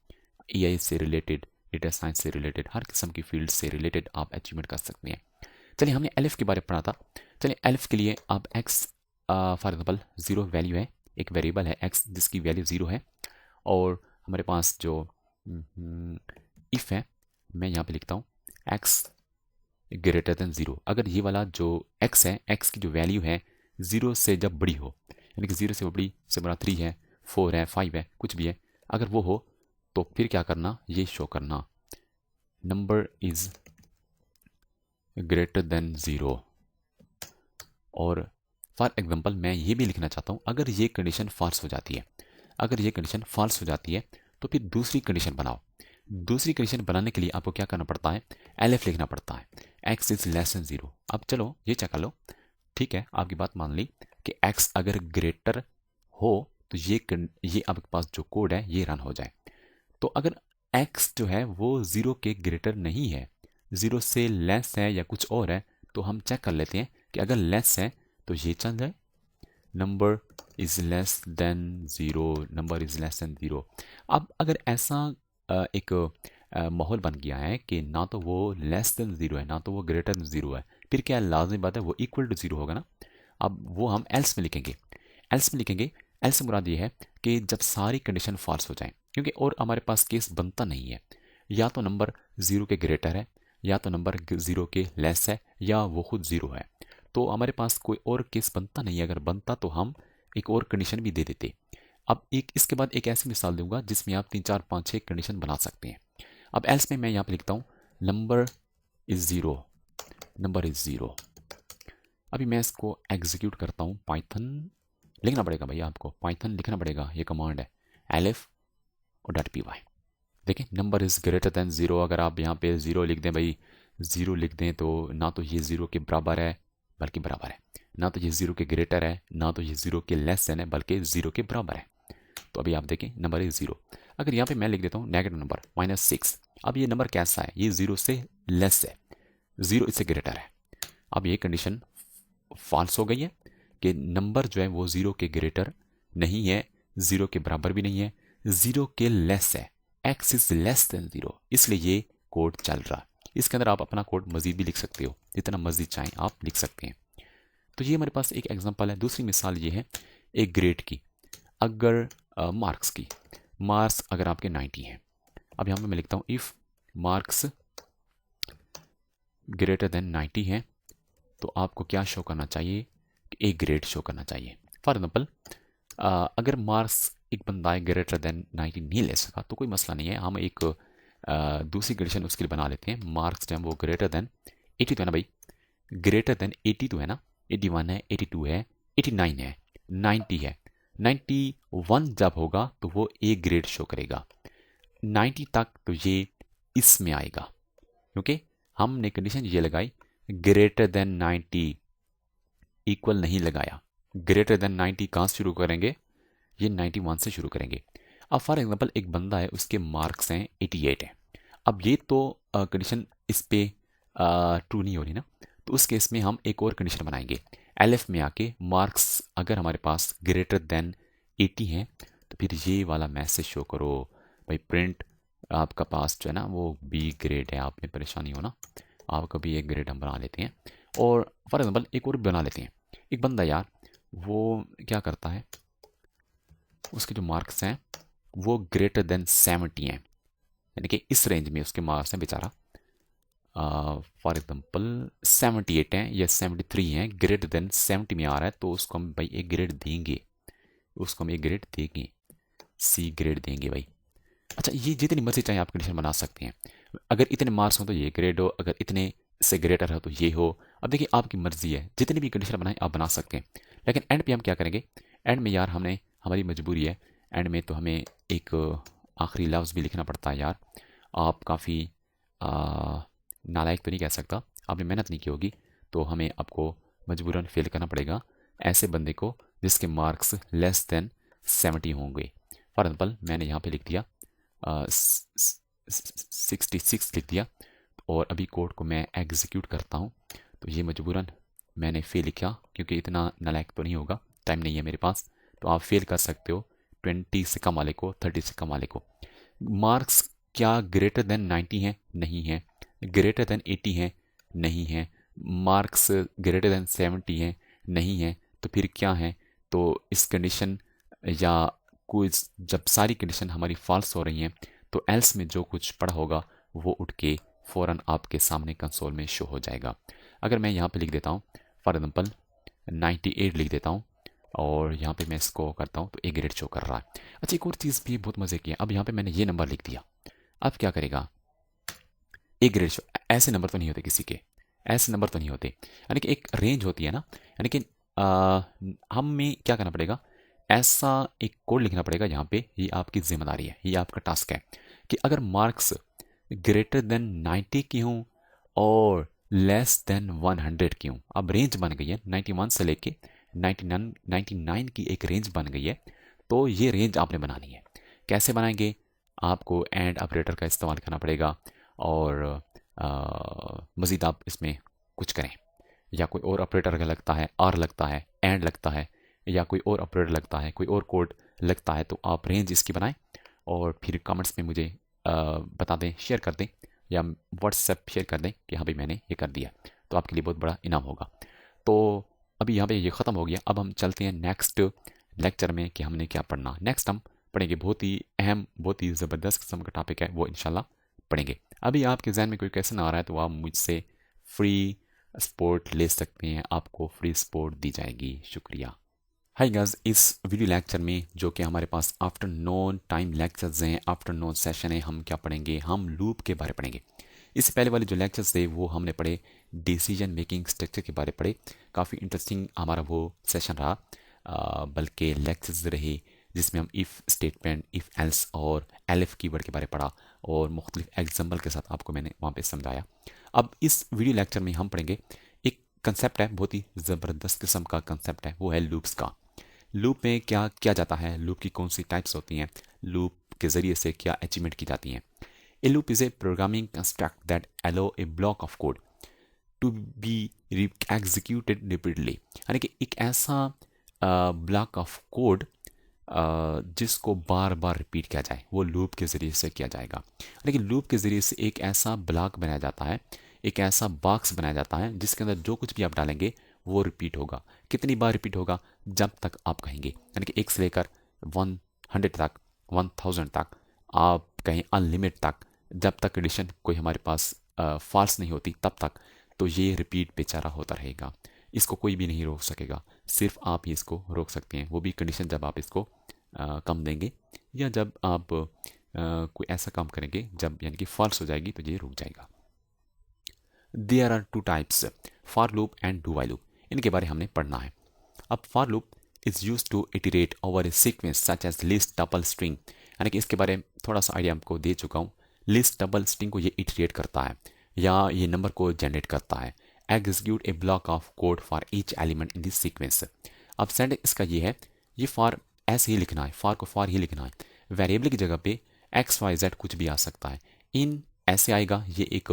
AI से रिलेटेड, डेटा साइंस से रिलेटेड, हर किस्म की फील्ड से रिलेटेड आप अचीवमेंट कर सकते हैं। चलिए हमने एलिफ के बारे में पढ़ा था, चलिए एलिफ के लिए आप x फॉर एग्जाम्पल 0 वैल्यू है, एक वेरिएबल है x जिसकी वैल्यू 0 है, और हमारे पास जो इफ़ है, मैं यहाँ पे लिखता हूँ x ग्रेटर देन 0, अगर ये वाला जो x है, x की जो वैल्यू है 0 से जब बड़ी हो, यानी कि 0 से बड़ी से बड़ा 3 है, 4 है, 5 है, कुछ भी है, अगर वो हो तो फिर क्या करना, ये शो करना नंबर इज ग्रेटर देन 0। और फॉर एग्जांपल मैं ये भी लिखना चाहता हूँ, अगर ये कंडीशन फॉल्स हो जाती है, अगर ये कंडीशन फॉल्स हो जाती है तो फिर दूसरी कंडीशन बनाओ। दूसरी कंडीशन बनाने के लिए आपको क्या करना पड़ता है, एलिफ लिखना पड़ता है, x इज लेस देन 0। अब चलो ये चेक कर लो, ठीक है आपकी बात मान ली कि x अगर ग्रेटर हो तो ये आपके पास जो कोड है ये रन हो जाए। तो अगर x जो है वो 0 के ग्रेटर नहीं है, 0 से लेस है या कुछ और है, तो हम चेक कर लेते हैं कि अगर लेस है तो ये चल जाए, number is less than 0, number is less than 0। अब अगर ऐसा एक माहौल बन गया है कि ना तो वो लेस देन 0 है ना तो वो ग्रेटर देन 0 है, फिर क्या लाजमी बात है वो इक्वल टू 0 होगा ना। अब वो हम एल्स में लिखेंगे, एल्स से मुराद ये है कि जब सारी कंडीशन फॉल्स हो जाए, क्योंकि और हमारे पास केस बनता नहीं है, या तो नंबर 0 के ग्रेटर है या तो नंबर 0 के लेस है या वो खुद 0 है, तो हमारे पास कोई और केस बनता नहीं है। अगर बनता तो हम एक और कंडीशन भी दे देते। अब एक इसके बाद एक ऐसी मिसाल दूंगा जिसमें आप 3 4 5 6 कंडीशन बना सकते हैं। अब एल्स में मैं यहाँ पे लिखता हूँ नंबर इज 0, नंबर इज 0। अभी मैं इसको एग्जीक्यूट करता हूँ, पाइथन लिखना पड़ेगा भैया, आपको पाइथन लिखना पड़ेगा, ये कमांड है एलिफ और .py, देखें number is greater than zero, अगर आप यहाँ पे ज़ीरो लिख दें भाई, ज़ीरो लिख दें तो ना तो ये ज़ीरो के बराबर है बल्कि बराबर है, ना तो ये ज़ीरो के ग्रेटर है, ना तो ये ज़ीरो के लेस देन है बल्कि ज़ीरो के बराबर है। तो अभी आप देखें नंबर इज ज़ीरो। अगर यहाँ पे मैं लिख देता हूँ नेगेटिव नंबर -6, अब ये नंबर कैसा है, ये ज़ीरो से लेस है, ज़ीरो इससे ग्रेटर है। अब ये कंडीशन फॉल्स हो गई है कि नंबर जो है वो ज़ीरो के ग्रेटर नहीं है, ज़ीरो के बराबर भी नहीं है, ज़ीरो के लेस है, x is less than zero, इसलिए ये कोड चल रहा है। इसके अंदर आप अपना कोड मजीद भी लिख सकते हो, जितना मजीद चाहें आप लिख सकते हैं। तो ये हमारे पास एक एग्जांपल है। दूसरी मिसाल ये है एक ग्रेड की, अगर मार्क्स की, मार्क्स अगर आपके 90 हैं, अब यहाँ पे मैं लिखता हूँ इफ़ मार्क्स ग्रेटर देन 90 हैं तो आपको क्या शो करना चाहिए, ए ग्रेड शो करना चाहिए। फॉर एग्जाम्पल अगर मार्क्स एक बंदा है ग्रेटर देन 90 नहीं ले सका तो कोई मसला नहीं है, हम एक दूसरी कंडीशन उसके लिए बना लेते हैं। मार्क्स जब वो ग्रेटर देन 80 तो है ना भाई, ग्रेटर देन 80 तो है ना, 81 है, 82 है, 89 है, 90 है, 91 जब होगा तो वो ए ग्रेड शो करेगा, 90 तक तो ये इसमें आएगा, क्योंकि हमने कंडीशन ये लगाई ग्रेटर देन 90 इक्वल नहीं लगाया। ग्रेटर देन 90 कहाँ से शुरू करेंगे, ये 91 से शुरू करेंगे। अब फॉर एग्जांपल एक बंदा है उसके मार्क्स हैं 88 हैं, अब ये तो कंडीशन इस पे ट्रू नहीं हो रही ना, तो उस केस में हम एक और कंडीशन बनाएंगे। एलएफ में आके मार्क्स अगर हमारे पास ग्रेटर देन 80 हैं तो फिर ये वाला मैसेज शो करो भाई प्रिंट आपका पास जो है ना वो बी ग्रेड है, आप में परेशानी हो ना, आपका भी एक ग्रेड हम बना लेते हैं। और फॉर एग्जांपल एक और बना लेते हैं, एक बंदा यार वो क्या करता है, उसके जो मार्क्स हैं वो ग्रेटर देन 70 हैं, यानी कि इस रेंज में उसके मार्क्स हैं बेचारा, फॉर एग्जांपल 78 हैं या 73 हैं, ग्रेटर देन 70 में आ रहा है तो उसको हम भाई एक ग्रेड देंगे, उसको हम एक ग्रेड देंगे, सी ग्रेड देंगे भाई। अच्छा ये जितनी मर्जी चाहे आप कंडीशन बना सकते हैं, अगर इतने मार्क्स हो तो ये ग्रेड हो, अगर इतने से ग्रेटर हो तो ये हो। अब देखिए आपकी मर्जी है, जितनी भी कंडीशन बनाए आप बना सकते हैं, लेकिन एंड पे हम क्या करेंगे, एंड में यार हमने हमारी मजबूरी है, एंड में तो हमें एक आखिरी लफ्ज़ भी लिखना पड़ता है यार। आप काफ़ी नालायक तो नहीं कह सकता, आपने मेहनत नहीं की होगी तो हमें आपको मजबूरन फेल करना पड़ेगा ऐसे बंदे को जिसके मार्क्स लेस देन 70 होंगे। फॉर एग्जाम्पल मैंने यहाँ पे लिख दिया 66 लिख दिया, और अभी कोड को मैं एग्जीक्यूट करता हूँ तो ये मजबूरन मैंने फेल लिखा, क्योंकि इतना नालायक तो नहीं होगा, टाइम नहीं है मेरे पास, तो आप फेल कर सकते हो 20 से कम वाले को, 30 से कम वाले को। मार्क्स क्या ग्रेटर देन 90 हैं, नहीं है, ग्रेटर देन 80 हैं, नहीं है, मार्क्स ग्रेटर देन 70 हैं, नहीं है, तो फिर क्या है, तो इस कंडीशन या कोई जब सारी कंडीशन हमारी फॉल्स हो रही हैं तो एल्स में जो कुछ पड़ा होगा वो उठ के फ़ौरन आपके सामने कंसोल में शो हो जाएगा। अगर मैं यहाँ पे लिख देता हूँ फॉर एग्जांपल 98 लिख देता हूँ और यहाँ पे मैं इसको करता हूँ तो ए ग्रेड शो कर रहा है। अच्छा एक और चीज़ भी बहुत मज़े की है, अब यहाँ पे मैंने ये नंबर लिख दिया, अब क्या करेगा, ए ग्रेड शो, ऐसे नंबर तो नहीं होते किसी के, ऐसे नंबर तो नहीं होते, यानी कि एक रेंज होती है ना, यानी कि हमें क्या करना पड़ेगा, ऐसा एक कोड लिखना पड़ेगा यहाँ पे, ये आपकी जिम्मेदारी है, ये आपका टास्क है कि अगर मार्क्स ग्रेटर देन 90 की हूँ और लेस देन 100 की हूँ, अब रेंज बन गई है 91 से लेके 99 की एक रेंज बन गई है, तो ये रेंज आपने बनानी है। कैसे बनाएंगे, आपको एंड ऑपरेटर का इस्तेमाल करना पड़ेगा, और मज़ीद आप इसमें कुछ करें, या कोई और ऑपरेटर अगर लगता है, आर लगता है, एंड लगता है, या कोई और ऑपरेटर लगता है, कोई और कोड लगता है, तो आप रेंज इसकी बनाएं और फिर कमेंट्स में मुझे बता दें, शेयर कर दें, या व्हाट्सएप शेयर कर दें कि हाँ भाई मैंने ये कर दिया, तो आपके लिए बहुत बड़ा इनाम होगा। तो अभी यहाँ पे ये ख़त्म हो गया, अब हम चलते हैं नेक्स्ट लेक्चर में कि हमने क्या पढ़ना। नेक्स्ट हम पढ़ेंगे बहुत ही अहम, बहुत ही ज़बरदस्त किस्म का टॉपिक है, वो इंशाल्लाह पढ़ेंगे। अभी आपके जहन में कोई क्वेश्चन आ रहा है तो आप मुझसे फ्री सपोर्ट ले सकते हैं, आपको फ्री सपोर्ट दी जाएगी। शुक्रिया। हाय गाइस, इस वीडियो लेक्चर में जो कि हमारे पास आफ्टरनून टाइम लेक्चर्स हैं, आफ्टरनून सेशन है, हम क्या पढ़ेंगे, हम लूप के बारे पढ़ेंगे। इससे पहले वाले जो लेक्चर्स थे वो हमने पढ़े डिसीजन मेकिंग स्ट्रक्चर के बारे पढ़े, काफ़ी इंटरेस्टिंग हमारा वो सेशन रहा, बल्कि लेक्चर्स रहे जिसमें हम इफ़ स्टेटमेंट, इफ़ एल्स और एलिफ कीवर्ड के बारे में पढ़ा और मुख्तलिफ एग्जाम्पल के साथ आपको मैंने वहाँ पे समझाया। अब इस वीडियो लेक्चर में हम पढ़ेंगे एक कंसेप्ट है, बहुत ही ज़बरदस्त किस्म का कंसेप्ट है, वो है लूप्स का। लूप में क्या किया जाता है, लूप की कौन सी टाइप्स होती हैं, लूप के ज़रिए से क्या अचीवमेंट की जाती हैं। A loop is a programming construct that allow a block of code to be executed repeatedly, यानी कि एक ऐसा ब्लॉक ऑफ कोड जिसको बार बार रिपीट किया जाए, वो लूप के ज़रिए से किया जाएगा। लेकिन लूप के ज़रिए से एक ऐसा ब्लॉक बनाया जाता है, एक ऐसा बॉक्स बनाया जाता है जिसके अंदर जो कुछ भी आप डालेंगे वो रिपीट होगा। कितनी बार रिपीट होगा, जब तक आप कहेंगे, यानी कि 1 से लेकर 100 तक, 1000 तक, आप कहें अनलिमिट तक, जब तक कंडीशन कोई हमारे पास फॉल्स नहीं होती तब तक तो ये रिपीट बेचारा होता रहेगा। इसको कोई भी नहीं रोक सकेगा, सिर्फ आप ही इसको रोक सकते हैं, वो भी कंडीशन जब आप इसको कम देंगे या जब आप कोई ऐसा काम करेंगे जब यानी कि फॉल्स हो जाएगी तो ये रुक जाएगा। There are two types, for loop and do while loop, इनके बारे हमने पढ़ना है। अब for loop is use to iterate over a sequence such as list, tuple, string, यानी कि इसके बारे में थोड़ा सा आइडिया आपको दे चुका हूँ। लिस्ट, टपल, स्ट्रिंग को ये इटरेट करता है या ये नंबर को जनरेट करता है। Execute a block of code for each element in this sequence. अब सेंटेंस इसका ये है, ये फॉर ऐसे ही लिखना है, फॉर को फॉर ही लिखना है। वेरिएबल की जगह पे एक्स वाई जेड कुछ भी आ सकता है, इन ऐसे आएगा। ये एक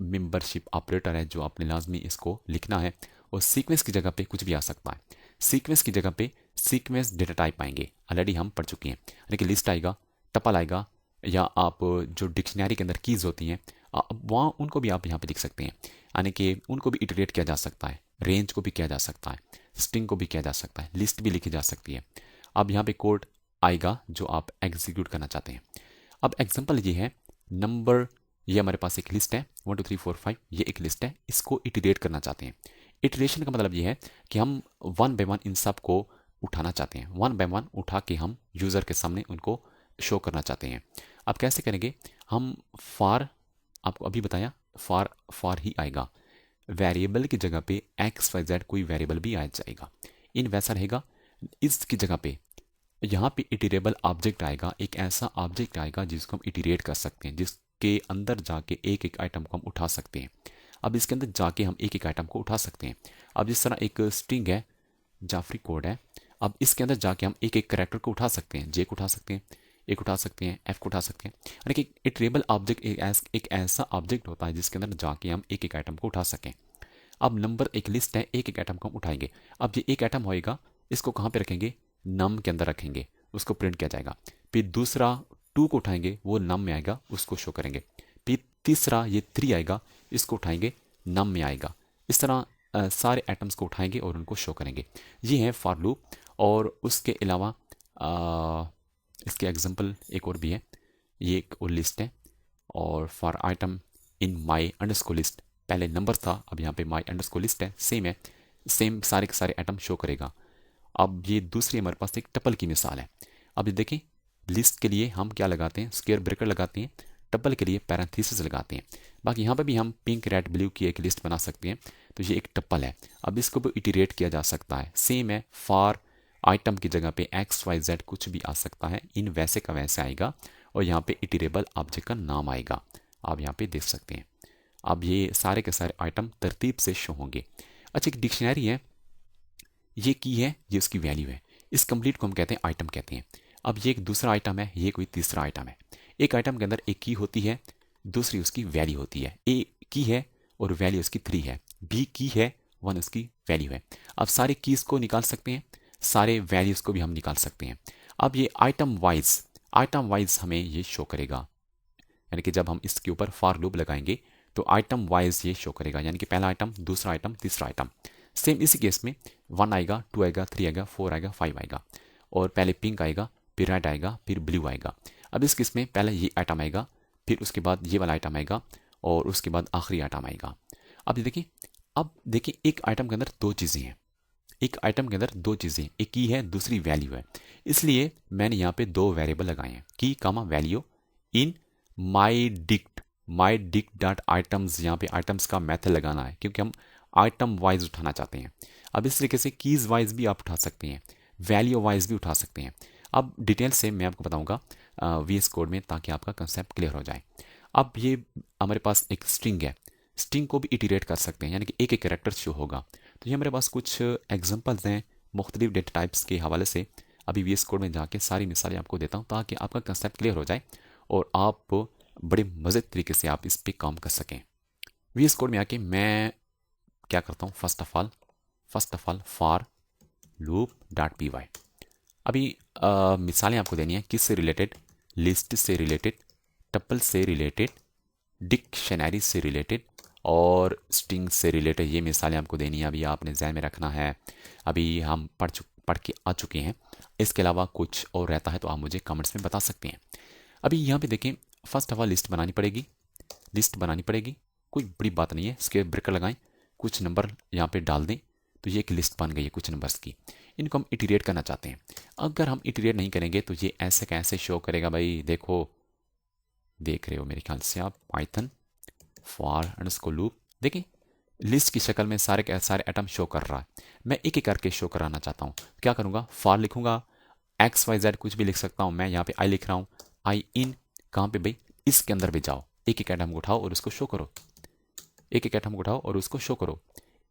मेंबरशिप ऑपरेटर है जो आपने लाजमी इसको लिखना है। और सीक्वेंस की जगह पे कुछ भी आ सकता है, सीक्वेंस की जगह पे सीक्वेंस डेटा टाइप आएंगे, ऑलरेडी हम पढ़ चुके हैं, यानी कि लिस्ट आएगा, टपल आएगा, या आप जो डिक्शनरी के अंदर कीज होती हैं वहाँ उनको भी आप यहाँ पे लिख सकते हैं, यानी कि उनको भी इटरेट किया जा सकता है, रेंज को भी किया जा सकता है, स्ट्रिंग को भी किया जा सकता है, लिस्ट भी लिखी जा सकती है। अब यहाँ पे कोड आएगा जो आप एग्जीक्यूट करना चाहते हैं। अब एग्जांपल ये है, नंबर, ये हमारे पास एक लिस्ट है 1 2 3 4 5, ये एक लिस्ट है, इसको इटरेट करना चाहते हैं। इटरेशन का मतलब ये है कि हम वन बाय वन इन सब को उठाना चाहते हैं, वन बाय वन उठा के हम यूज़र के सामने उनको शो करना चाहते हैं। अब कैसे करेंगे, हम फॉर, आपको अभी बताया, फॉर ही आएगा, वेरिएबल की जगह पे एक्स वाई जेड कोई वेरिएबल भी आ जाएगा, इन वैसा रहेगा। इसकी जगह पे यहाँ पे इटरेबल ऑब्जेक्ट आएगा, एक ऐसा ऑब्जेक्ट आएगा जिसको हम इटरेट कर सकते हैं, जिसके अंदर जाके एक एक आइटम को हम उठा सकते हैं। अब इसके अंदर जाके हम एक एक आइटम को उठा सकते हैं। अब जिस तरह एक स्ट्रिंग है, जाफरी कोड है, अब इसके अंदर जाके हम एक एक करेक्टर को उठा सकते हैं, जे को उठा सकते हैं, ए को उठा सकते हैं, एफ को उठा सकते हैं, यानी कि इटरेबल ऑब्जेक्ट एक ऐसा ऑब्जेक्ट होता है जिसके अंदर जाके हम एक एक आइटम को उठा सकें। अब नंबर एक लिस्ट है, एक एक आइटम को हम उठाएंगे। अब ये एक आइटम होएगा, इसको कहाँ पे रखेंगे, नम के अंदर रखेंगे, उसको प्रिंट किया जाएगा। फिर दूसरा 2 को उठाएंगे, वो नम में आएगा, उसको शो करेंगे। फिर तीसरा ये 3 आएगा, इसको उठाएंगे, नम में आएगा। इस तरह सारे आइटम्स को उठाएंगे और उनको शो करेंगे। ये है फॉर लूप। और उसके अलावा इसके एग्जांपल एक और भी है, ये एक और लिस्ट है, और for item in my underscore list, पहले नंबर था, अब यहाँ पे माई अंडरस्कोर लिस्ट है, सेम है, सेम सारे के सारे आइटम शो करेगा। अब ये दूसरी हमारे पास एक टपल की मिसाल है। अब ये देखें, लिस्ट के लिए हम क्या लगाते हैं, स्क्वायर ब्रैकेट लगाते हैं, टपल के लिए पैरेंथेसिस लगाते हैं। बाकी यहाँ पे भी हम पिंक रेड ब्लू की एक लिस्ट बना सकते हैं, तो ये एक टपल है। अब इसको भी इटरेट किया जा सकता है, सेम है, फॉर आइटम की जगह पे एक्स वाई जेड कुछ भी आ सकता है, इन वैसे का वैसे आएगा, और यहाँ पे इटरेबल ऑब्जेक्ट का नाम आएगा, आप यहाँ पे देख सकते हैं। अब ये सारे के सारे आइटम तरतीब से शो होंगे। अच्छा, एक डिक्शनरी है, ये की है, ये उसकी वैल्यू है, इस कंप्लीट को हम कहते हैं आइटम कहते हैं। अब ये एक दूसरा आइटम है, ये कोई तीसरा आइटम है। एक आइटम के अंदर एक की होती है, दूसरी उसकी वैल्यू होती है। ए की है और वैल्यू उसकी 3 है, बी की है, 1 उसकी वैल्यू है। अब सारे कीज को निकाल सकते हैं, सारे वैल्यूज को भी हम निकाल सकते हैं। अब ये आइटम वाइज हमें ये शो करेगा, यानी कि जब हम इसके ऊपर फॉर लूप लगाएंगे तो आइटम वाइज ये शो करेगा, यानी कि पहला आइटम, दूसरा आइटम, तीसरा आइटम। सेम इसी केस में 1 आएगा, 2 आएगा, 3 आएगा, 4 आएगा, 5 आएगा, और पहले पिंक आएगा, फिर रेड आएगा, फिर ब्लू आएगा। अब इस केस में पहले ये आइटम आएगा, फिर उसके बाद ये वाला आइटम आएगा, और उसके बाद आखिरी आइटम आएगा। अब देखिए एक आइटम के अंदर दो चीज़ें हैं, एक आइटम के अंदर दो चीज़ें, एक की है, दूसरी वैल्यू है, इसलिए मैंने यहाँ पे 2 वेरिएबल लगाए हैं, की कामा वैल्यू, इन माई डिक्ट डॉट आइटम्स। यहाँ पे आइटम्स का मेथड लगाना है क्योंकि हम आइटम वाइज उठाना चाहते हैं। अब इस तरीके से कीज वाइज भी आप उठा सकते हैं, वैल्यू वाइज भी उठा सकते हैं। अब डिटेल से मैं आपको बताऊंगा VS कोड में, ताकि आपका कंसेप्ट क्लियर हो जाए। अब ये हमारे पास एक स्ट्रिंग है, स्ट्रिंग को भी इटीरेट कर सकते हैं, यानी कि एक एक कैरेक्टर शो होगा। तो ये हमारे पास कुछ एग्जांपल्स हैं मुख्तलिफ डेटा टाइप्स के हवाले से। अभी VS कोड में जाके सारी मिसालें आपको देता हूँ, ताकि आपका कंसेप्ट क्लियर हो जाए और आप बड़े मज़े तरीके से आप इस पर काम कर सकें। VS कोड में आके मैं क्या करता हूँ, first of all for loop dot P Y. अभी मिसालें आपको देनी है, किससे रिलेटेड, लिस्ट से रिलेटेड, टपल से रिलेटेड, डिक्शनरी से रिलेटेड और स्ट्रिंग से रिलेटेड। ये मिसालें आपको देनी है, अभी आपने ध्यान में रखना है। अभी हम पढ़ के आ चुके हैं। इसके अलावा कुछ और रहता है तो आप मुझे कमेंट्स में बता सकते हैं। अभी यहाँ पे देखें, फर्स्ट ऑफ ऑल लिस्ट बनानी पड़ेगी, कोई बड़ी बात नहीं है। स्क्वायर ब्रेकर लगाएं, कुछ नंबर यहाँ पे डाल दें, तो ये एक लिस्ट बन गई है कुछ नंबर्स की। इनको हम इटीरेट करना चाहते हैं। अगर हम इटीरेट नहीं करेंगे तो ये ऐसे कैसे शो करेगा भाई, देखो, देख रहे हो मेरे ख्याल से आप, पाइथन फॉर अंडरस्कोर लूप, देखें लिस्ट की शक्ल में सारे के सारे एटम शो कर रहा है। मैं एक एक करके शो कराना चाहता हूँ। क्या करूँगा, फॉर लिखूंगा, XYZ कुछ भी लिख सकता हूँ मैं। यहाँ पे आई लिख रहा हूँ, आई इन, कहाँ पे भाई, इसके अंदर भी जाओ, एक एक एटम को उठाओ और उसको शो करो, एक एक एटम को उठाओ और उसको शो करो।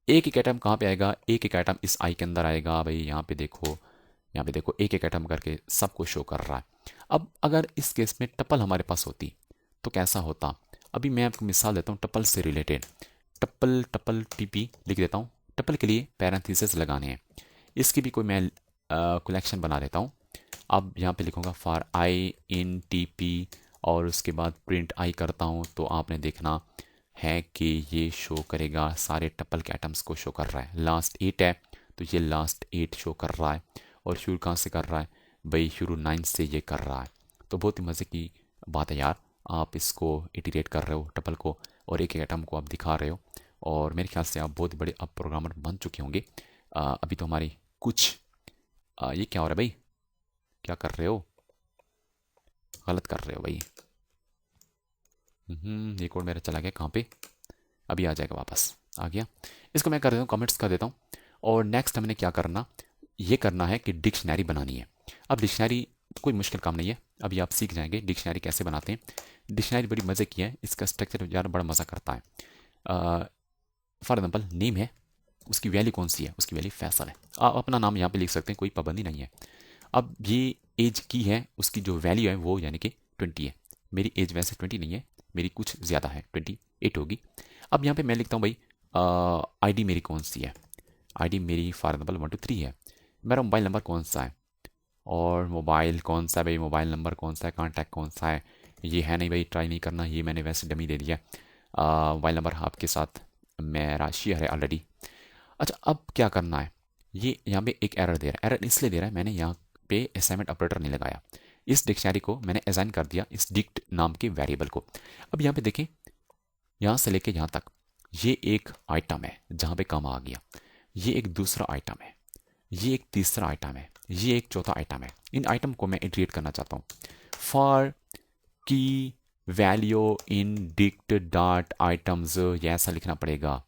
एक एक एटम कहाँ पे आएगा, एक एक एटम इस आई के अंदर आएगा भाई। यहाँ पे देखो, एक एक एटम करके सबको शो कर रहा है। अब अगर इस केस में टपल हमारे पास होती तो कैसा होता। अभी मैं आपको मिसाल देता हूँ टपल से रिलेटेड। टपल टपल टीपी लिख देता हूँ। टपल के लिए पैरेंथेसिस लगाने हैं, इसकी भी कोई मैं कलेक्शन बना देता हूँ। अब यहाँ पे लिखूँगा फॉर आई इन टीपी और उसके बाद प्रिंट आई करता हूँ, तो आपने देखना है कि ये शो करेगा, सारे टपल के आइटम्स को शो कर रहा है। लास्ट 8 है तो ये लास्ट 8 शो कर रहा है। और शुरू कहाँ से कर रहा है भाई, शुरू 9 से ये कर रहा है। तो बहुत ही मज़े की बात है यार, आप इसको इटीरेट कर रहे हो टपल को और एक एक आइटम को आप दिखा रहे हो। और मेरे ख्याल से आप बहुत बड़े अब प्रोग्रामर बन चुके होंगे। अभी तो हमारी कुछ ये क्या हो रहा है भाई, क्या कर रहे हो, गलत कर रहे हो भाई। ये कोड मेरा चला गया कहाँ पे, अभी आ जाएगा वापस, आ गया। इसको मैं कर देता हूँ, कमेंट्स कर देता हूँ। और नेक्स्ट हमने क्या करना, ये करना है कि डिक्शनरी बनानी है। अब डिक्शनरी कोई मुश्किल काम नहीं है, अभी आप सीख जाएंगे डिक्शनरी कैसे बनाते हैं। डिक्शनरी बड़ी मज़े की है, इसका स्ट्रक्चर यार बड़ा मज़ा करता है। फॉर एग्जाम्पल नेम है, उसकी वैल्यू कौन सी है, उसकी वैल्यू फैसल है। आप अपना नाम यहाँ पे लिख सकते हैं, कोई पाबंदी नहीं है। अब ये एज की है, उसकी जो वैल्यू है वो यानी कि 20 है। मेरी एज वैसे 20 नहीं है, मेरी कुछ ज़्यादा है, 28 होगी। अब यहाँ पे मैं लिखता हूँ भाई आईडी मेरी कौन सी है, आईडी मेरी फॉर एग्जाम्पल 123 है। मेरा मोबाइल नंबर कौन सा है, और मोबाइल कौन सा है भाई, मोबाइल नंबर कौन सा है, कॉन्टैक्ट कौन सा है, ये है नहीं भाई, ट्राई नहीं करना, ये मैंने वैसे डमी दे दिया। मोबाइल नंबर आपके साथ मेरा शेयर है ऑलरेडी। अच्छा, अब क्या करना है, ये यहाँ पे एक एरर दे रहा है। एरर इसलिए दे रहा है, मैंने यहाँ पे असाइनमेंट ऑपरेटर नहीं लगाया। इस डिक्शनरी को मैंने असाइन कर दिया इस डिक्ट नाम के वेरिएबल को। अब यहाँ पे देखें, यहाँ से लेके यहाँ तक ये एक आइटम है जहाँ पे कॉमा आ गया, ये एक दूसरा आइटम है, ये एक तीसरा आइटम है, ये एक चौथा आइटम है। इन आइटम को मैं इटरेट करना चाहता हूँ। फॉर की value in dict dot items, ये ऐसा लिखना पड़ेगा।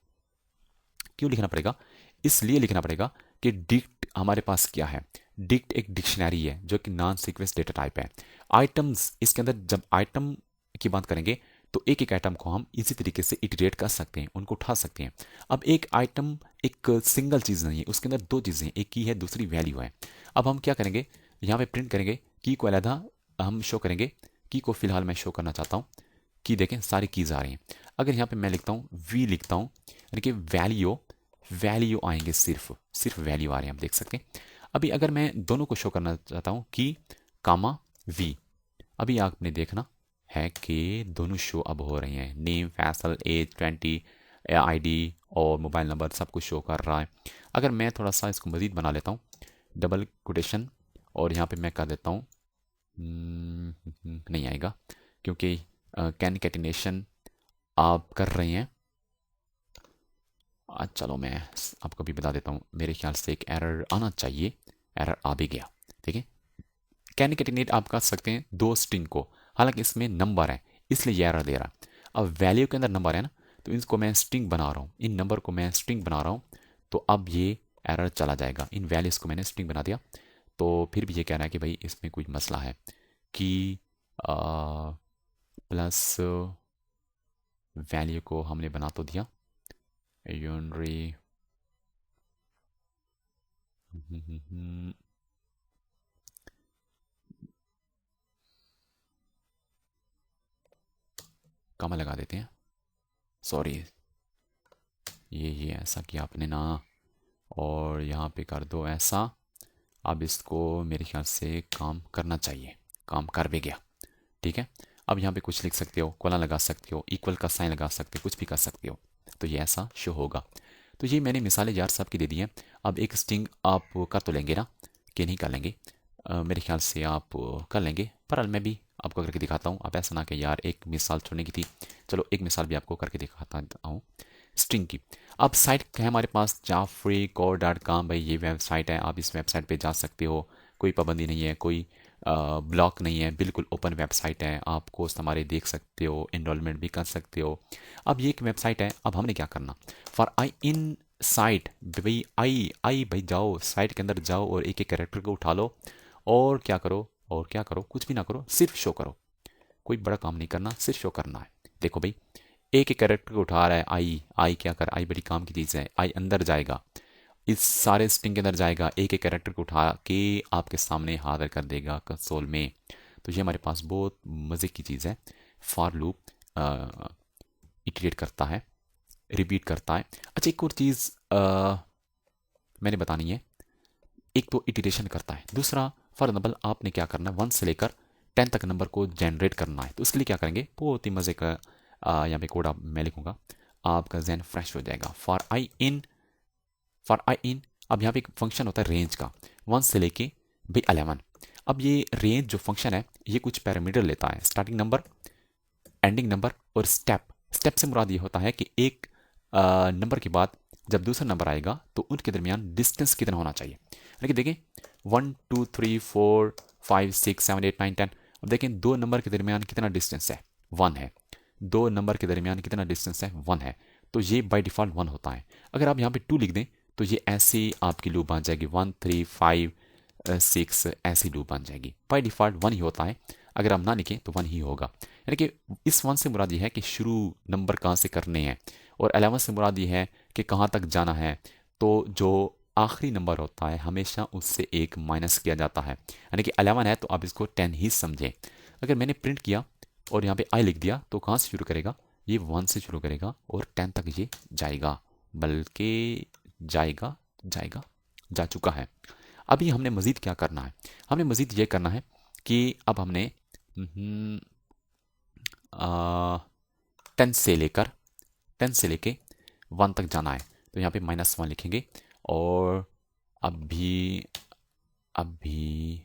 क्यों लिखना पड़ेगा, इसलिए लिखना पड़ेगा कि डिक्ट हमारे पास क्या है, डिक्ट एक डिक्शनरी है जो कि नॉन सीक्वेंस डेटा टाइप है। आइटम्स, इसके अंदर जब आइटम की बात करेंगे तो एक एक आइटम को हम इसी तरीके से इटरेट कर सकते हैं, उनको उठा सकते हैं। अब एक आइटम एक सिंगल चीज़ नहीं है, उसके अंदर दो चीज़ें हैं, एक की है दूसरी वैल्यू है। अब हम क्या करेंगे, यहाँ पे प्रिंट करेंगे, की को अलहदा हम शो करेंगे। की को फिलहाल मैं शो करना चाहता हूँ, की देखें सारी कीज़ आ रही हैं। अगर यहाँ पे मैं लिखता हूँ वी लिखता हूँ, यानी कि वैल्यू आएंगे, सिर्फ वैल्यू आ रहे हैं, आप देख सकते हैं। अभी अगर मैं दोनों को शो करना चाहता हूँ, की कामा वी, अभी आपने देखना है कि दोनों शो अब हो रहे हैं। नेम, फैसल, एज 20, आईडी और मोबाइल नंबर सब कुछ शो कर रहा है। अगर मैं थोड़ा सा इसको मज़ीद बना लेता हूँ, डबल कोटेशन, और यहाँ पे मैं कर देता हूँ, नहीं आएगा क्योंकि कैनकेटिनेशन आप कर रहे हैं। चलो मैं आपको भी बता देता हूँ, मेरे ख्याल से एक एरर आना चाहिए, एरर आ भी गया। ठीक है, कैनकेटिनेट आप कर सकते हैं दो स्ट्रिंग को, हालांकि इसमें नंबर है इसलिए ये एरर दे रहा है। अब वैल्यू के अंदर नंबर है ना, तो इसको मैं स्ट्रिंग बना रहा हूँ, इन नंबर को मैं स्ट्रिंग बना रहा हूँ, तो अब ये एरर चला जाएगा। इन वैल्यूज़ को मैंने स्ट्रिंग बना दिया। तो फिर भी ये कह रहा है कि भाई इसमें कोई मसला है कि प्लस वैल्यू को हमने बना तो दिया यूनरी कमा लगा देते हैं, सॉरी ये ऐसा किया आपने ना, और यहाँ पे कर दो ऐसा। अब इसको मेरे ख्याल से काम करना चाहिए, काम कर भी गया। ठीक है, अब यहाँ पे कुछ लिख सकते हो, कोला लगा सकते हो, इक्वल का साइन लगा सकते हो, कुछ भी कर सकते हो, तो ये ऐसा शो होगा। तो ये मैंने मिसालें यार सब की दे दी हैं। अब एक स्ट्रिंग आप कर तो लेंगे ना, कि नहीं कर लेंगे? मेरे ख्याल से आप कर लेंगे, पर मैं भी आपको करके दिखाता हूँ। आप ऐसा ना कि यार एक मिसाल छोड़ने की थी, चलो एक मिसाल भी आपको करके दिखाता हूँ स्ट्रिंग की। अब साइट है हमारे पास jafreecore.com, भाई ये वेबसाइट है, आप इस वेबसाइट पे जा सकते हो, कोई पाबंदी नहीं है, कोई ब्लॉक नहीं है, बिल्कुल ओपन वेबसाइट है, आप कोर्स हमारे देख सकते हो, इनरोलमेंट भी कर सकते हो। अब ये एक वेबसाइट है, अब हमने क्या करना, फॉर आई इन साइट, भाई आई भाई जाओ साइट के अंदर जाओ और एक एक कैरेक्टर को उठा लो और क्या करो, और क्या करो, कुछ भी ना करो, सिर्फ शो करो, कोई बड़ा काम नहीं करना, सिर्फ शो करना है। देखो भाई एक एक कैरेक्टर को उठा रहा है, आई क्या कर, आई बड़ी काम की चीज़ है, आई अंदर जाएगा, इस सारे स्ट्रिंग के अंदर जाएगा, एक एक कैरेक्टर को उठा के आपके सामने हाजिर कर देगा कंसोल में। तो ये हमारे पास बहुत मज़े की चीज़ है। फॉर लूप इटरेट करता है, रिपीट करता है। अच्छा एक और चीज़ मैंने बतानी है, एक तो इटरेशन करता है, दूसरा फॉर एग्जाम्पल आपने क्या करना है, 1 से लेकर 10 तक नंबर को जनरेट करना है, तो उसके लिए क्या करेंगे, बहुत ही मज़े का यहाँ पे कोड आप मैं लिखूंगा, आपका जहन फ्रेश हो जाएगा। फॉर आई इन अब यहाँ पे एक फंक्शन होता है रेंज का, 1 से लेके भाई 11। अब ये रेंज जो फंक्शन है ये कुछ पैरामीटर लेता है, स्टार्टिंग नंबर, एंडिंग नंबर और स्टेप। स्टेप से मुराद ये होता है कि एक नंबर के बाद जब दूसरा नंबर आएगा तो उनके दरमियान डिस्टेंस कितना होना चाहिए। लेकिन देखें 1 2 3 4 5 6 7 8 9 10, अब देखें दो नंबर के दरमियान कितना डिस्टेंस है, 1 है। दो नंबर के दरमियान कितना डिस्टेंस है, 1 है। तो ये बाय डिफ़ॉल्ट 1 होता है। अगर आप यहाँ पे 2 लिख दें तो ये ऐसी आपकी लूप बन जाएगी, 1 3 5 6 ऐसी लूप बन जाएगी। बाय डिफ़ॉल्ट 1 ही होता है, अगर आप ना लिखें तो 1 ही होगा। यानी कि इस 1 से मुराद ये है कि शुरू नंबर कहाँ से करने हैं, और 11 से मुराद ये है कि कहाँ तक जाना है। तो जो आखिरी नंबर होता है हमेशा उससे एक माइनस किया जाता है, यानी कि 11 है तो आप इसको 10 ही समझें। अगर मैंने प्रिंट किया और यहाँ पे आई लिख दिया तो कहाँ से शुरू करेगा, ये 1 से शुरू करेगा और 10 तक ये जाएगा, बल्कि जाएगा जाएगा जा चुका है। अभी हमने मज़ीद क्या करना है, हमने मज़ीद ये करना है कि अब हमने 10 से लेकर 10 से लेके 1 तक जाना है, तो यहाँ पे -1 लिखेंगे। और अभी अभी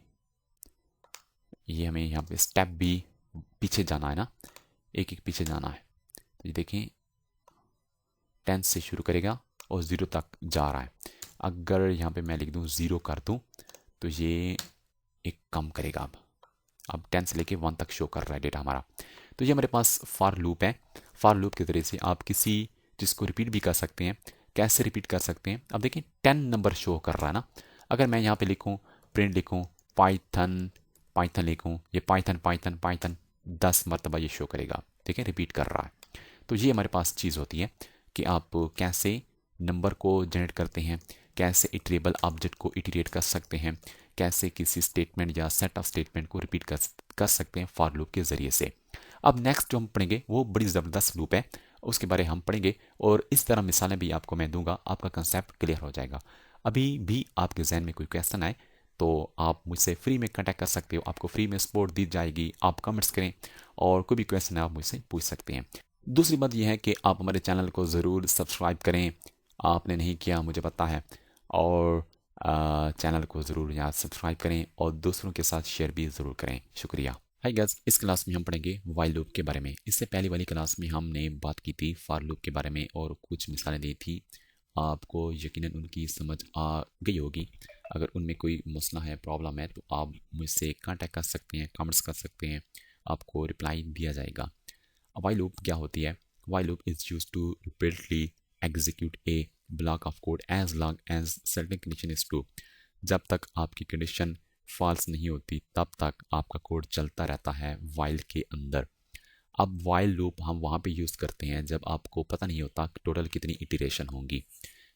ये हमें यहाँ पे स्टेप भी पीछे जाना है ना, एक एक पीछे जाना है। तो ये देखें 10 से शुरू करेगा और 0 तक जा रहा है। अगर यहाँ पे मैं लिख दूँ 0 कर दूँ तो ये एक कम करेगा। अब 10 से लेके 1 तक शो कर रहा है डेटा हमारा। तो ये हमारे पास फॉर लूप है। फॉर लूप के ज़रिए से आप किसी चीज़ को रिपीट भी कर सकते हैं। कैसे रिपीट कर सकते हैं, अब देखिए 10 नंबर शो कर रहा है ना। अगर मैं यहाँ पे लिखूँ प्रिंट लिखूँ पाइथन पाइथन लिखूँ, ये पाइथन पाइथन पाइथन 10 मरतबा ये शो करेगा, ठीक है, रिपीट कर रहा है। तो ये हमारे पास चीज़ होती है कि आप कैसे नंबर को जनरेट करते हैं, कैसे इटरेबल ऑब्जेक्ट को इटरेट कर सकते हैं, कैसे किसी स्टेटमेंट या सेट ऑफ स्टेटमेंट को रिपीट कर सकते हैं फॉर लूप के ज़रिए से। अब नेक्स्ट जो हम पढ़ेंगे वो बड़ी ज़बरदस्त लूप है, उसके बारे हम पढ़ेंगे और इस तरह मिसालें भी आपको मैं दूंगा, आपका कंसेप्ट क्लियर हो जाएगा। अभी भी आपके जहन में कोई क्वेश्चन आए तो आप मुझसे फ्री में कांटेक्ट कर सकते हो, आपको फ्री में सपोर्ट दी जाएगी। आप कमेंट्स करें और कोई भी क्वेश्चन है आप मुझसे पूछ सकते हैं। दूसरी बात यह है कि आप हमारे चैनल को ज़रूर सब्सक्राइब करें, आपने नहीं किया मुझे पता है, और चैनल को ज़रूर यहाँ सब्सक्राइब करें और दूसरों के साथ शेयर भी ज़रूर करें। शुक्रिया। हाय गाइस, इस क्लास में हम पढ़ेंगे व्हाइल लूप के बारे में। इससे पहले वाली क्लास में हमने बात की थी फॉर लूप के बारे में और कुछ मिसालें दी थी, आपको यकीनन उनकी समझ आ गई होगी। अगर उनमें कोई मसला है, प्रॉब्लम है, तो आप मुझसे कांटेक्ट कर सकते हैं, कमेंट्स कर सकते हैं, आपको रिप्लाई दिया जाएगा। व्हाइल लूप क्या होती है? While loop is used to repeatedly execute a block of code as long as certain condition is true. जब तक आपकी कंडीशन फॉल्स नहीं होती तब तक आपका कोड चलता रहता है वाइल के अंदर। अब वाइल लूप हम वहाँ पे यूज़ करते हैं जब आपको पता नहीं होता टोटल कितनी इटरेशन होंगी,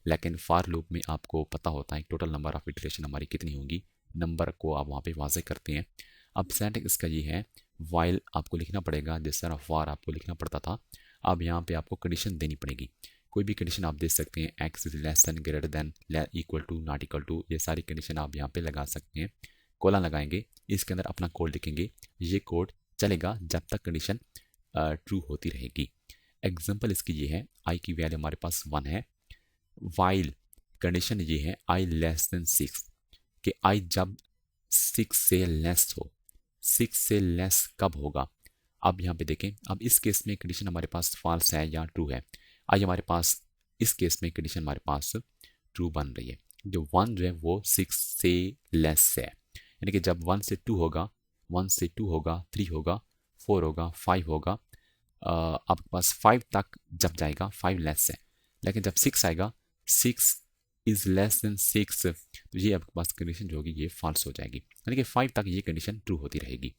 लेकिन फॉर लूप में आपको पता होता है टोटल नंबर ऑफ इटरेशन हमारी कितनी होंगी, नंबर को आप वहाँ पे वाज़े करते हैं। अब सिंटैक्स इसका ये है, वाइल आपको लिखना पड़ेगा जिस तरह फॉर आपको लिखना पड़ता था। अब यहाँ पे आपको कंडीशन देनी पड़ेगी, कोई भी कंडीशन आप दे सकते हैं, X is less than greater than equal to not equal to, ये सारी कंडीशन आप यहाँ पे लगा सकते हैं। कोलन लगाएंगे, इसके अंदर अपना कोड लिखेंगे, ये कोड चलेगा जब तक कंडीशन ट्रू होती रहेगी। एग्जाम्पल इसकी ये है, आई की वैल्यू हमारे पास 1 है, वाइल कंडीशन ये है आई लेस देन 6, कि आई जब 6 से लेस हो। 6 से लेस कब होगा, अब यहाँ पे देखें, अब इस केस में कंडीशन हमारे पास फॉल्स है या ट्रू है। आई हमारे पास इस केस में कंडीशन हमारे पास ट्रू बन रही है, जो 1 जो है वो 6 से लेस है, यानी कि जब 1 से 2 होगा, 1 से 2 होगा, 3 होगा, 4 होगा, 5 होगा, आपके पास 5 तक जब जाएगा 5 लेस है, लेकिन जब 6 आएगा, 6 इज लेस देन 6, तो ये आपके पास कंडीशन जो होगी ये फॉल्स हो जाएगी, यानी कि 5 तक ये कंडीशन ट्रू होती रहेगी।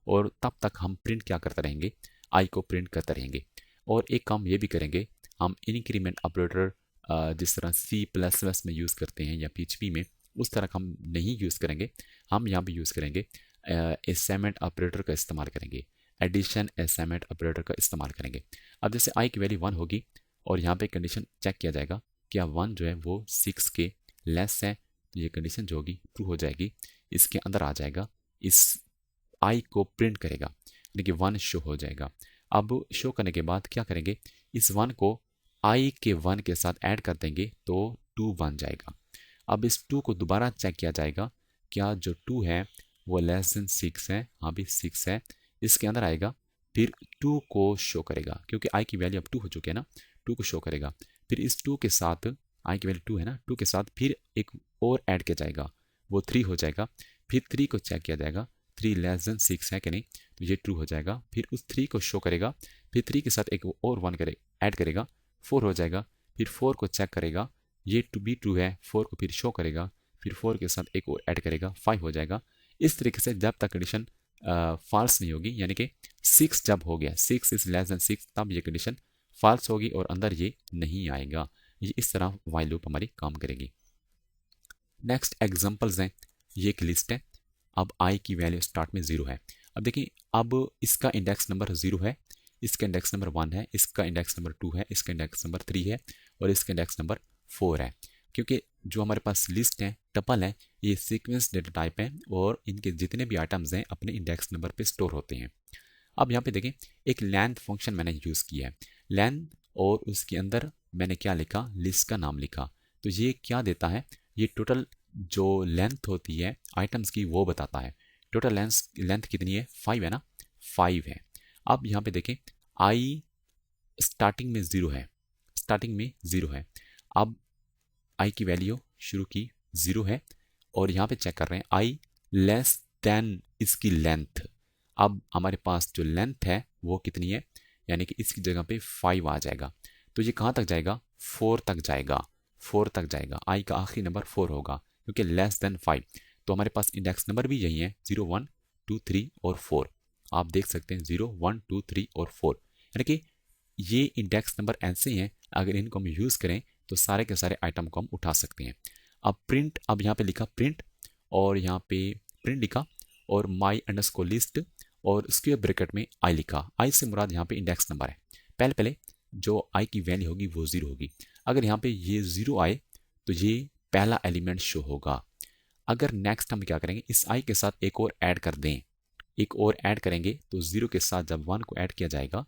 और तब तक हम प्रिंट क्या करते रहेंगे, आई को प्रिंट करते रहेंगे। और एक काम ये भी करेंगे, हम इंक्रीमेंट ऑपरेटर जिस तरह C++ में यूज़ करते हैं या PHP में, उस तरह हम नहीं यूज़ करेंगे। हम यहाँ पे यूज़ करेंगे असाइनमेंट ऑपरेटर का इस्तेमाल करेंगे, एडिशन असाइनमेंट ऑपरेटर का इस्तेमाल करेंगे। अब जैसे आई की वैल्यू 1 होगी और यहाँ पे कंडीशन चेक किया जाएगा, क्या 1 जो है वो 6 के लेस है, तो ये कंडीशन जो होगी ट्रू हो जाएगी, इसके अंदर आ जाएगा, इस आई को प्रिंट करेगा, यानी कि 1 शो हो जाएगा। अब शो करने के बाद क्या करेंगे, इस 1 को आई के 1 के साथ ऐड कर देंगे तो 2 बन जाएगा। अब इस 2 को दोबारा चेक किया जाएगा, क्या जो 2 है वो लेस देन 6 है, हाँ भी 6 है, इसके अंदर आएगा, फिर 2 को शो करेगा, क्योंकि आई की वैल्यू अब 2 हो चुकी है ना, 2 को शो करेगा। फिर इस 2 के साथ, आई की वैल्यू 2 है ना, 2 के साथ फिर एक और ऐड किया जाएगा, वो 3 हो जाएगा। फिर 3 को चेक किया जाएगा, 3 लेस देन 6 है कि नहीं, तो ये ट्रू हो जाएगा। फिर उस 3 को शो करेगा, फिर 3 के साथ एक और 1 करे ऐड करेगा, 4 हो जाएगा। फिर 4 को चेक करेगा, ये टू बी ट्रू है, 4 को फिर शो करेगा, फिर 4 के साथ एक और ऐड करेगा, 5 हो जाएगा। इस तरीके से जब तक कंडीशन फॉल्स नहीं होगी, यानी कि 6 जब हो गया, 6 इज लेस देन 6, तब ये कंडीशन फॉल्स होगी और अंदर ये नहीं आएगा। ये इस तरह वाइल लूप हमारी काम करेगी। नेक्स्ट एग्जांपल्स हैं, ये एक लिस्ट है। अब आई की वैल्यू स्टार्ट में 0 है। अब देखिए, अब इसका इंडेक्स नंबर 0 है, इसका इंडेक्स नंबर 1 है, इसका इंडेक्स नंबर 2 है, इसका इंडेक्स नंबर 3 है और इसका इंडेक्स नंबर 4 है। क्योंकि जो हमारे पास लिस्ट है, टपल है, ये सीक्वेंस डेटा टाइप है और इनके जितने भी आइटम्स हैं अपने इंडेक्स नंबर पे स्टोर होते हैं। अब यहाँ पे देखें, एक लेंथ फंक्शन मैंने यूज़ किया है, लेंथ, और उसके अंदर मैंने क्या लिखा, लिस्ट का नाम लिखा। तो ये क्या देता है, ये टोटल जो लेंथ होती है आइटम्स की वो बताता है। टोटल लेंथ कितनी है, 5 है ना, 5 है। अब यहाँ पे देखें, आई स्टार्टिंग में 0 है, स्टार्टिंग में 0 है। अब आई की वैल्यू शुरू की 0 है और यहाँ पे चेक कर रहे हैं आई लेस देन इसकी लेंथ। अब हमारे पास जो लेंथ है वो कितनी है, यानी कि इसकी जगह पे 5 आ जाएगा। तो ये कहाँ तक जाएगा, 4 तक जाएगा, 4 तक जाएगा। आई का आखिरी नंबर 4 होगा क्योंकि लेस देन 5। तो हमारे पास इंडेक्स नंबर भी यही है, 0 1 2 3 और 4। आप देख सकते हैं 0 1 2 3 और 4, यानी कि ये इंडेक्स नंबर ऐसे हैं, अगर इनको हम यूज़ करें तो सारे के सारे आइटम को हम उठा सकते हैं। अब प्रिंट, अब यहाँ पे लिखा प्रिंट और यहाँ पे प्रिंट लिखा और माई अंडरस्कोर लिस्ट और स्क्वायर ब्रैकेट में आई लिखा। आई से मुराद यहाँ पे इंडेक्स नंबर है। पहले जो आई की वैल्यू होगी वो 0 होगी। अगर यहाँ पे ये 0 आए तो ये पहला एलिमेंट शो होगा। अगर नेक्स्ट हम क्या करेंगे, इस आई के साथ एक और ऐड कर दें, एक और ऐड करेंगे तो 0 के साथ जब 1 को ऐड किया जाएगा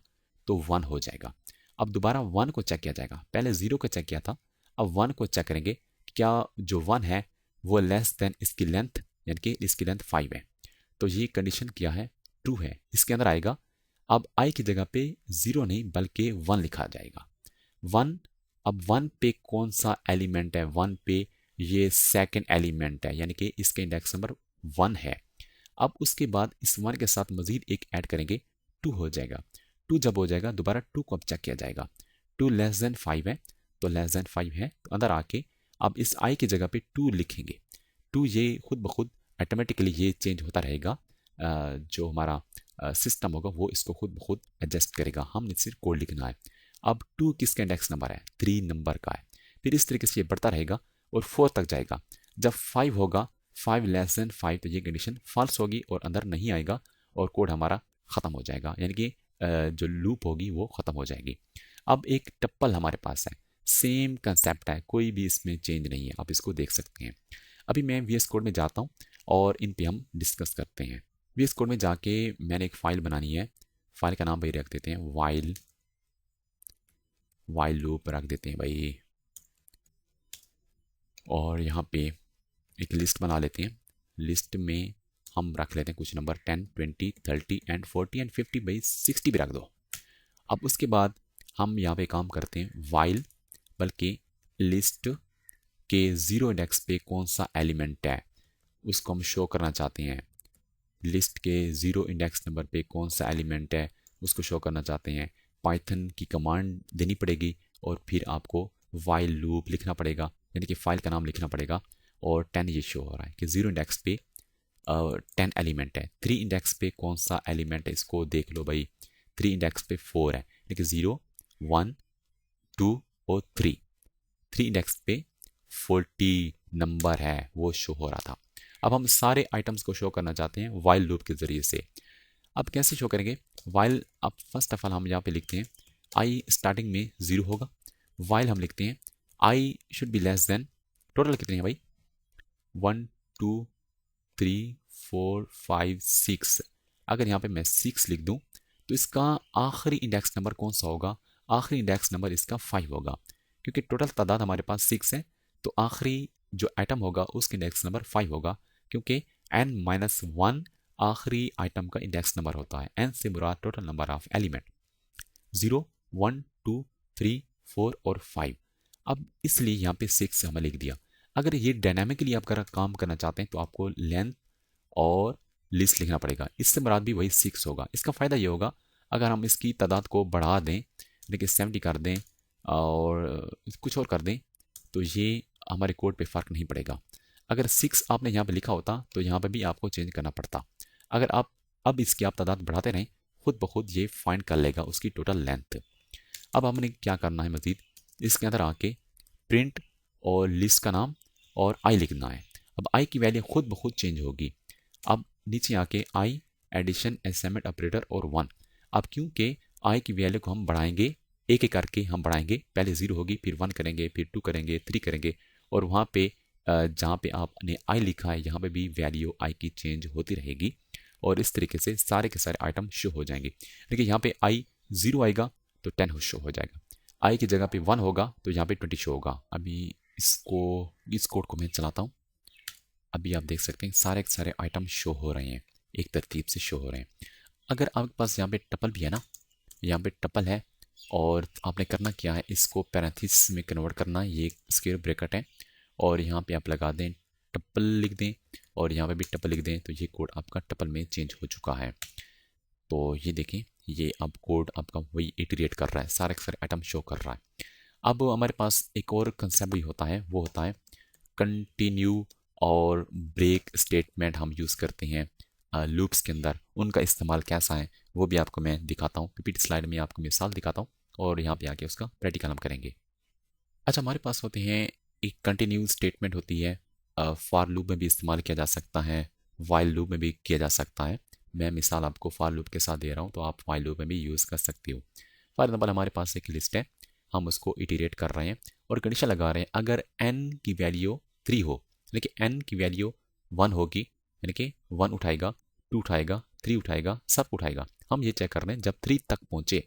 तो 1 हो जाएगा। अब दोबारा 1 को चेक किया जाएगा, पहले 0 को चेक किया था, अब 1 को चेक करेंगे, क्या जो 1 है वो लेस देन इसकी लेंथ, यानी कि इसकी लेंथ 5 है। तो ये कंडीशन क्या है, ट्रू है, इसके अंदर आएगा। अब आई की जगह पे 0 नहीं बल्कि 1 लिखा जाएगा, 1। अब 1 पे कौन सा एलिमेंट है, 1 पे ये सेकंड एलिमेंट है, यानी कि इसका इंडेक्स नंबर 1 है। अब उसके बाद इस 1 के साथ मजीद एक ऐड करेंगे, 2 हो जाएगा। 2 जब हो जाएगा दोबारा 2 को अब चेक किया जाएगा, 2 लेस देन 5 है, तो लेस देन 5 है, तो अंदर आके अब इस आई की जगह पे 2 लिखेंगे। 2 ये खुद ब खुद ऑटोमेटिकली ये चेंज होता रहेगा। जो हमारा सिस्टम होगा वो इसको खुद ब खुद एडजस्ट करेगा। हमने सिर्फ कोड लिखना है। अब 2 किसका इंडेक्स नंबर है? 3 नंबर का है। फिर इस तरीके से ये बढ़ता रहेगा और 4 तक जाएगा। जब 5 होगा, 5 लेस देन 5, तो ये कंडीशन फॉल्स होगी और अंदर नहीं आएगा और कोड हमारा ख़त्म हो जाएगा, यानी कि जो लूप होगी वो ख़त्म हो जाएगी। अब एक टप्पल हमारे पास है, सेम कंसेप्ट है, कोई भी इसमें चेंज नहीं है, आप इसको देख सकते हैं। अभी मैं VS कोड में जाता हूँ और इन पे हम डिस्कस करते हैं। VS कोड में जाके मैंने एक फ़ाइल बनानी है। फाइल का नाम भाई रख देते हैं वाइल लूप रख देते हैं भाई, और यहाँ पे एक लिस्ट बना लेते हैं। लिस्ट में हम रख लेते हैं कुछ नंबर 10, 20, 30 एंड 40 एंड 50, भाई 60 भी रख दो। अब उसके बाद हम यहाँ पे काम करते हैं वाइल, बल्कि लिस्ट के 0 इंडेक्स पे कौन सा एलिमेंट है उसको हम शो करना चाहते हैं। लिस्ट के 0 इंडेक्स नंबर पे कौन सा एलिमेंट है उसको शो करना चाहते हैं। पाइथन की कमांड देनी पड़ेगी और फिर आपको वाइल लूप लिखना पड़ेगा, यानी कि फाइल का नाम लिखना पड़ेगा। और 10 ये शो हो रहा है कि 0 इंडेक्स पे 10 एलिमेंट है। 3 इंडेक्स पे कौन सा एलिमेंट है इसको देख लो भाई। 3 इंडेक्स पे 4 है, यानी कि 0, 1, 2 और 3। 3 इंडेक्स पे 40 नंबर है वो शो हो रहा था। अब हम सारे आइटम्स को शो करना चाहते हैं वाइल लूप के जरिए से। अब कैसे शो करेंगे वाइल? अब फर्स्ट ऑफ ऑल हम यहाँ पे लिखते हैं आई स्टार्टिंग में 0 होगा। वाइल हम लिखते हैं I should be less than, total कितने हैं भाई? 1, 2, 3, 4, 5, 6। अगर यहाँ पे मैं 6 लिख दूँ तो इसका आखिरी इंडेक्स नंबर कौन सा होगा? आखिरी इंडेक्स नंबर इसका 5 होगा, क्योंकि टोटल तादाद हमारे पास 6 है, तो आखिरी जो आइटम होगा उसका इंडेक्स नंबर 5 होगा, क्योंकि n-1 आखिरी आइटम का इंडेक्स नंबर होता है। n से मुराद टोटल नंबर ऑफ एलिमेंट 0, 1, 2, 3, 4 और 5। अब इसलिए यहाँ पे 6 हमें लिख दिया। अगर ये डायनामिकली आप अगर काम करना चाहते हैं तो आपको लेंथ और लिस्ट लिखना पड़ेगा। इससे मुराद भी वही 6 होगा। इसका फ़ायदा ये होगा अगर हम इसकी तादाद को बढ़ा दें, लेकिन 70 कर दें और कुछ और कर दें, तो ये हमारे कोड पे फ़र्क नहीं पड़ेगा। अगर 6 आपने यहाँ पे लिखा होता तो यहाँ पे भी आपको चेंज करना पड़ता। अगर आप अब इसकी आप तादाद बढ़ाते रहें, खुद ब खुद ये फाइंड कर लेगा उसकी टोटल लेंथ। अब हमने क्या करना है मज़ीद, इसके अंदर आके प्रिंट और लिस्ट का नाम और आई लिखना है। अब आई की वैल्यू खुद ब खुद चेंज होगी। अब नीचे आके आई, एडिशन, असाइनमेंट, ऑपरेटर और 1। अब क्योंकि आई की वैल्यू को हम बढ़ाएंगे, एक एक करके हम बढ़ाएंगे, पहले 0 होगी, फिर 1 करेंगे, फिर 2 करेंगे, 3 करेंगे, और वहाँ पे जहाँ पे आपने आई लिखा है यहाँ पे भी वैल्यू आई की चेंज होती रहेगी, और इस तरीके से सारे के सारे आइटम शो हो जाएंगे। देखिए यहाँ पे आई 0 आएगा तो 10 शो हो जाएगा, आई की जगह पे 1 होगा तो यहाँ पे 20 शो होगा। अभी इस कोड को मैं चलाता हूँ। अभी आप देख सकते हैं सारे के सारे आइटम शो हो रहे हैं, एक तरतीब से शो हो रहे हैं। अगर आपके पास यहाँ पे टपल भी है ना, यहाँ पे टपल है और आपने करना क्या है, इसको पैरेंथेसिस में कन्वर्ट करना, ये स्क्वायर ब्रैकेट है, और यहाँ पे आप लगा दें टपल लिख दें और यहाँ पे भी टपल लिख दें, तो ये कोड आपका टपल में चेंज हो चुका है। तो ये देखें, ये अब कोड आपका वही इटरेट कर रहा है, सारे के सारे आइटम शो कर रहा है। अब हमारे पास एक और कंसेप्ट भी होता है, वो होता है कंटिन्यू और ब्रेक स्टेटमेंट हम यूज़ करते हैं लूप्स के अंदर। उनका इस्तेमाल कैसा है वो भी आपको मैं दिखाता हूँ। पीपीटी स्लाइड में आपको मिसाल दिखाता हूँ और यहाँ पे आके उसका प्रैक्टिकल हम करेंगे। अच्छा, हमारे पास होते हैं एक कंटिन्यू स्टेटमेंट होती है, फॉर लूप में भी इस्तेमाल किया जा सकता है, वाइल लूप में भी किया जा सकता है। मैं मिसाल आपको फॉर लूप के साथ दे रहा हूँ, तो आप वाइल लूप में भी यूज़ कर सकते हो। फॉर एग्जाम्पल हमारे पास एक लिस्ट है, हम उसको इटरेट कर रहे हैं और कंडीशन लगा रहे हैं अगर n की वैल्यू 3 हो, लेकिन n की वैल्यू 1 होगी, यानी कि 1 उठाएगा, 2 उठाएगा, 3 उठाएगा, सब उठाएगा। हम ये चेक कर रहे हैं जब 3 तक पहुँचे,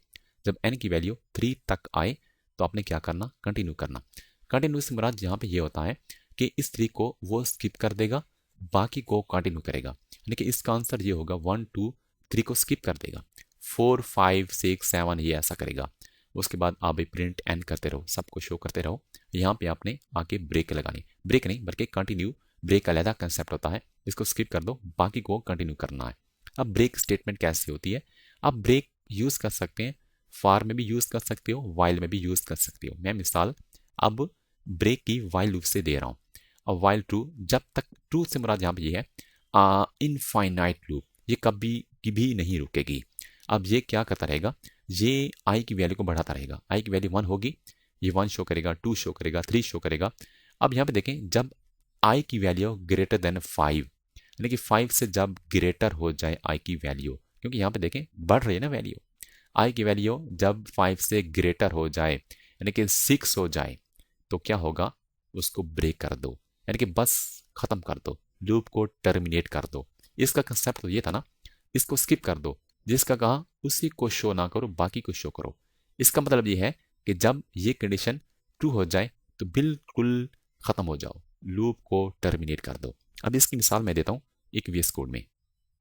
जब n की वैल्यू 3 तक आए तो आपने क्या करना, कंटिन्यू करना। कंटिन्यू से मुराद यहाँ पे ये होता है कि इस 3 को वो स्किप कर देगा, बाकी को कंटिन्यू करेगा, यानी कि इसका आंसर ये होगा 1, 2, 3 को स्किप कर देगा, 4, 5, 6, 7 ये ऐसा करेगा। उसके बाद आप प्रिंट एन करते रहो, सबको शो करते रहो। यहाँ पे आपने आके ब्रेक लगानी, ब्रेक नहीं बल्कि कंटिन्यू, ब्रेक अलग कंसेप्ट होता है, इसको स्किप कर दो, बाकी को कंटिन्यू करना है। अब ब्रेक स्टेटमेंट कैसे होती है, आप ब्रेक यूज़ कर सकते हैं, फॉर में भी यूज़ कर सकते हो, वाइल में भी यूज़ कर सकते हो। मैं मिसाल अब ब्रेक की वाइल लूप से दे रहा हूँ। अब वाइल ट्रू, जब तक ट्रू से मुराद यहाँ पे ये है इनफाइनाइट लूप, ये कभी भी नहीं रुकेगी। अब ये क्या करता रहेगा, ये आई की वैल्यू को बढ़ाता रहेगा। आई की वैल्यू 1 होगी, ये 1 शो करेगा, 2 शो करेगा, 3 शो करेगा। अब यहाँ पे देखें, जब आई की वैल्यू ग्रेटर देन 5, यानी कि 5 से जब ग्रेटर हो जाए आई की वैल्यू, क्योंकि यहाँ पे देखें बढ़ रही है ना वैल्यू, आई की वैल्यू जब 5 से ग्रेटर हो जाए यानी कि 6 हो जाए, तो क्या होगा, उसको ब्रेक कर दो, यानी कि बस खत्म कर दो, लूप को टर्मिनेट कर दो। इसका कंसेप्ट तो ये था ना, इसको स्किप कर दो, जिसका कहा उसी को शो ना करो, बाकी को शो करो। इसका मतलब ये है कि जब ये कंडीशन ट्रू हो जाए तो बिल्कुल खत्म हो जाओ, लूप को टर्मिनेट कर दो। अब इसकी मिसाल मैं देता हूँ एक VS कोड में।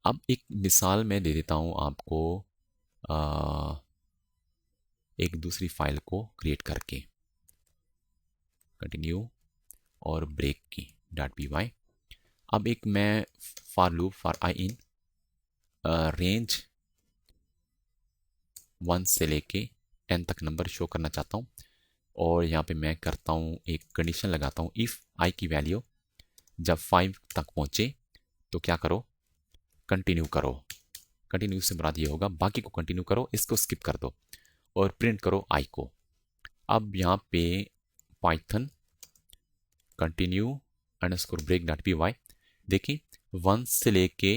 अब एक मिसाल मैं दे देता हूँ आपको एक दूसरी फाइल को क्रिएट करके, कंटिन्यू और ब्रेक की .py। अब एक मैं for loop for I in range 1 से लेके 10 तक नंबर शो करना चाहता हूँ, और यहाँ पे मैं करता हूँ एक कंडीशन लगाता हूँ, इफ़ आई की वैल्यू जब 5 तक पहुँचे तो क्या करो, कंटिन्यू करो। कंटिन्यू से मुराद ये होगा बाकी को कंटिन्यू करो, इसको स्किप कर दो और प्रिंट करो आई को। अब यहाँ पे Python continue underscore break .py, देखिए 1 से लेके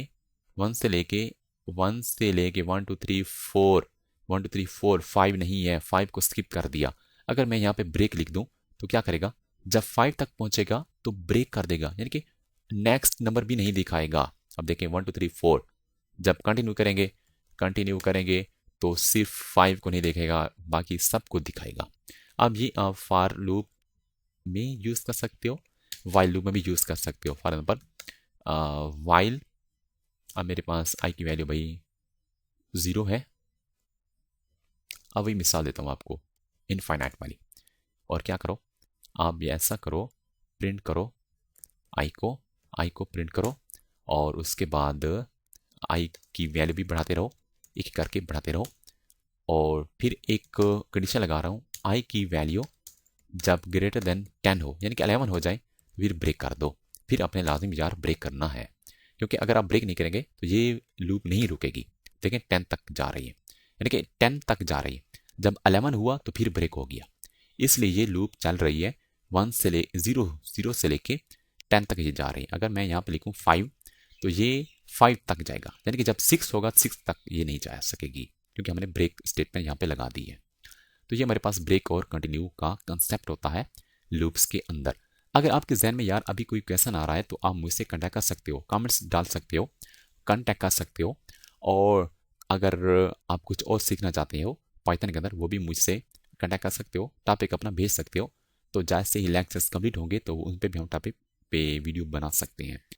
1 से लेके 1 से लेके 1 2 3 4 1 2 3 4 5 नहीं है, 5 को स्किप कर दिया। अगर मैं यहाँ पे ब्रेक लिख दूं तो क्या करेगा, जब 5 तक पहुंचेगा तो ब्रेक कर देगा, यानी कि नेक्स्ट नंबर भी नहीं दिखाएगा। अब देखें 1 2 3 4, जब कंटिन्यू करेंगे तो सिर्फ 5 को नहीं दिखेगा, बाकी सबको दिखाएगा। अब ये आप फॉर लूप में यूज कर सकते हो, वाइल लूप में भी यूज कर सकते हो। फॉर एग्जाम्पल वाइल, अब मेरे पास आई की वैल्यू भाई 0 है। अब वही मिसाल देता हूँ आपको इनफाइनाइट वाली, और क्या करो, आप ये ऐसा करो, प्रिंट करो आई को प्रिंट करो, और उसके बाद आई की वैल्यू भी बढ़ाते रहो, एक करके बढ़ाते रहो, और फिर एक कंडीशन लगा रहा हूँ, आई की वैल्यू जब ग्रेटर देन 10 हो, यानी कि 11 हो जाए, फिर ब्रेक कर दो। फिर अपने लाजिम यार ब्रेक करना है, क्योंकि अगर आप ब्रेक नहीं करेंगे तो ये लूप नहीं रुकेगी। देखें 10 तक जा रही है, यानी कि 10 तक जा रही है, जब 11 हुआ तो फिर ब्रेक हो गया, इसलिए ये लूप चल रही है 1 से ले 0 से लेके 10 तक ये जा रही है। अगर मैं यहाँ पे लिखूँ 5 तो ये 5 तक जाएगा, यानी कि जब 6 होगा 6 तक ये नहीं जा सकेगी, क्योंकि हमने ब्रेक स्टेटमेंट यहाँ पे लगा दी है। तो ये हमारे पास ब्रेक और कंटिन्यू का कंसेप्ट होता है लूप्स के अंदर। अगर आपके जहन में यार अभी कोई क्वेश्चन आ रहा है तो आप मुझसे कांटेक्ट कर सकते हो, कमेंट्स डाल सकते हो, कांटेक्ट कर सकते हो, और अगर आप कुछ और सीखना चाहते हो पाइथन के अंदर वो भी मुझसे कांटेक्ट कर सकते हो, टॉपिक अपना भेज सकते हो। तो जैसे ही लेक्चर्स कंप्लीट होंगे तो उन पर भी हम टॉपिक पे वीडियो बना सकते हैं।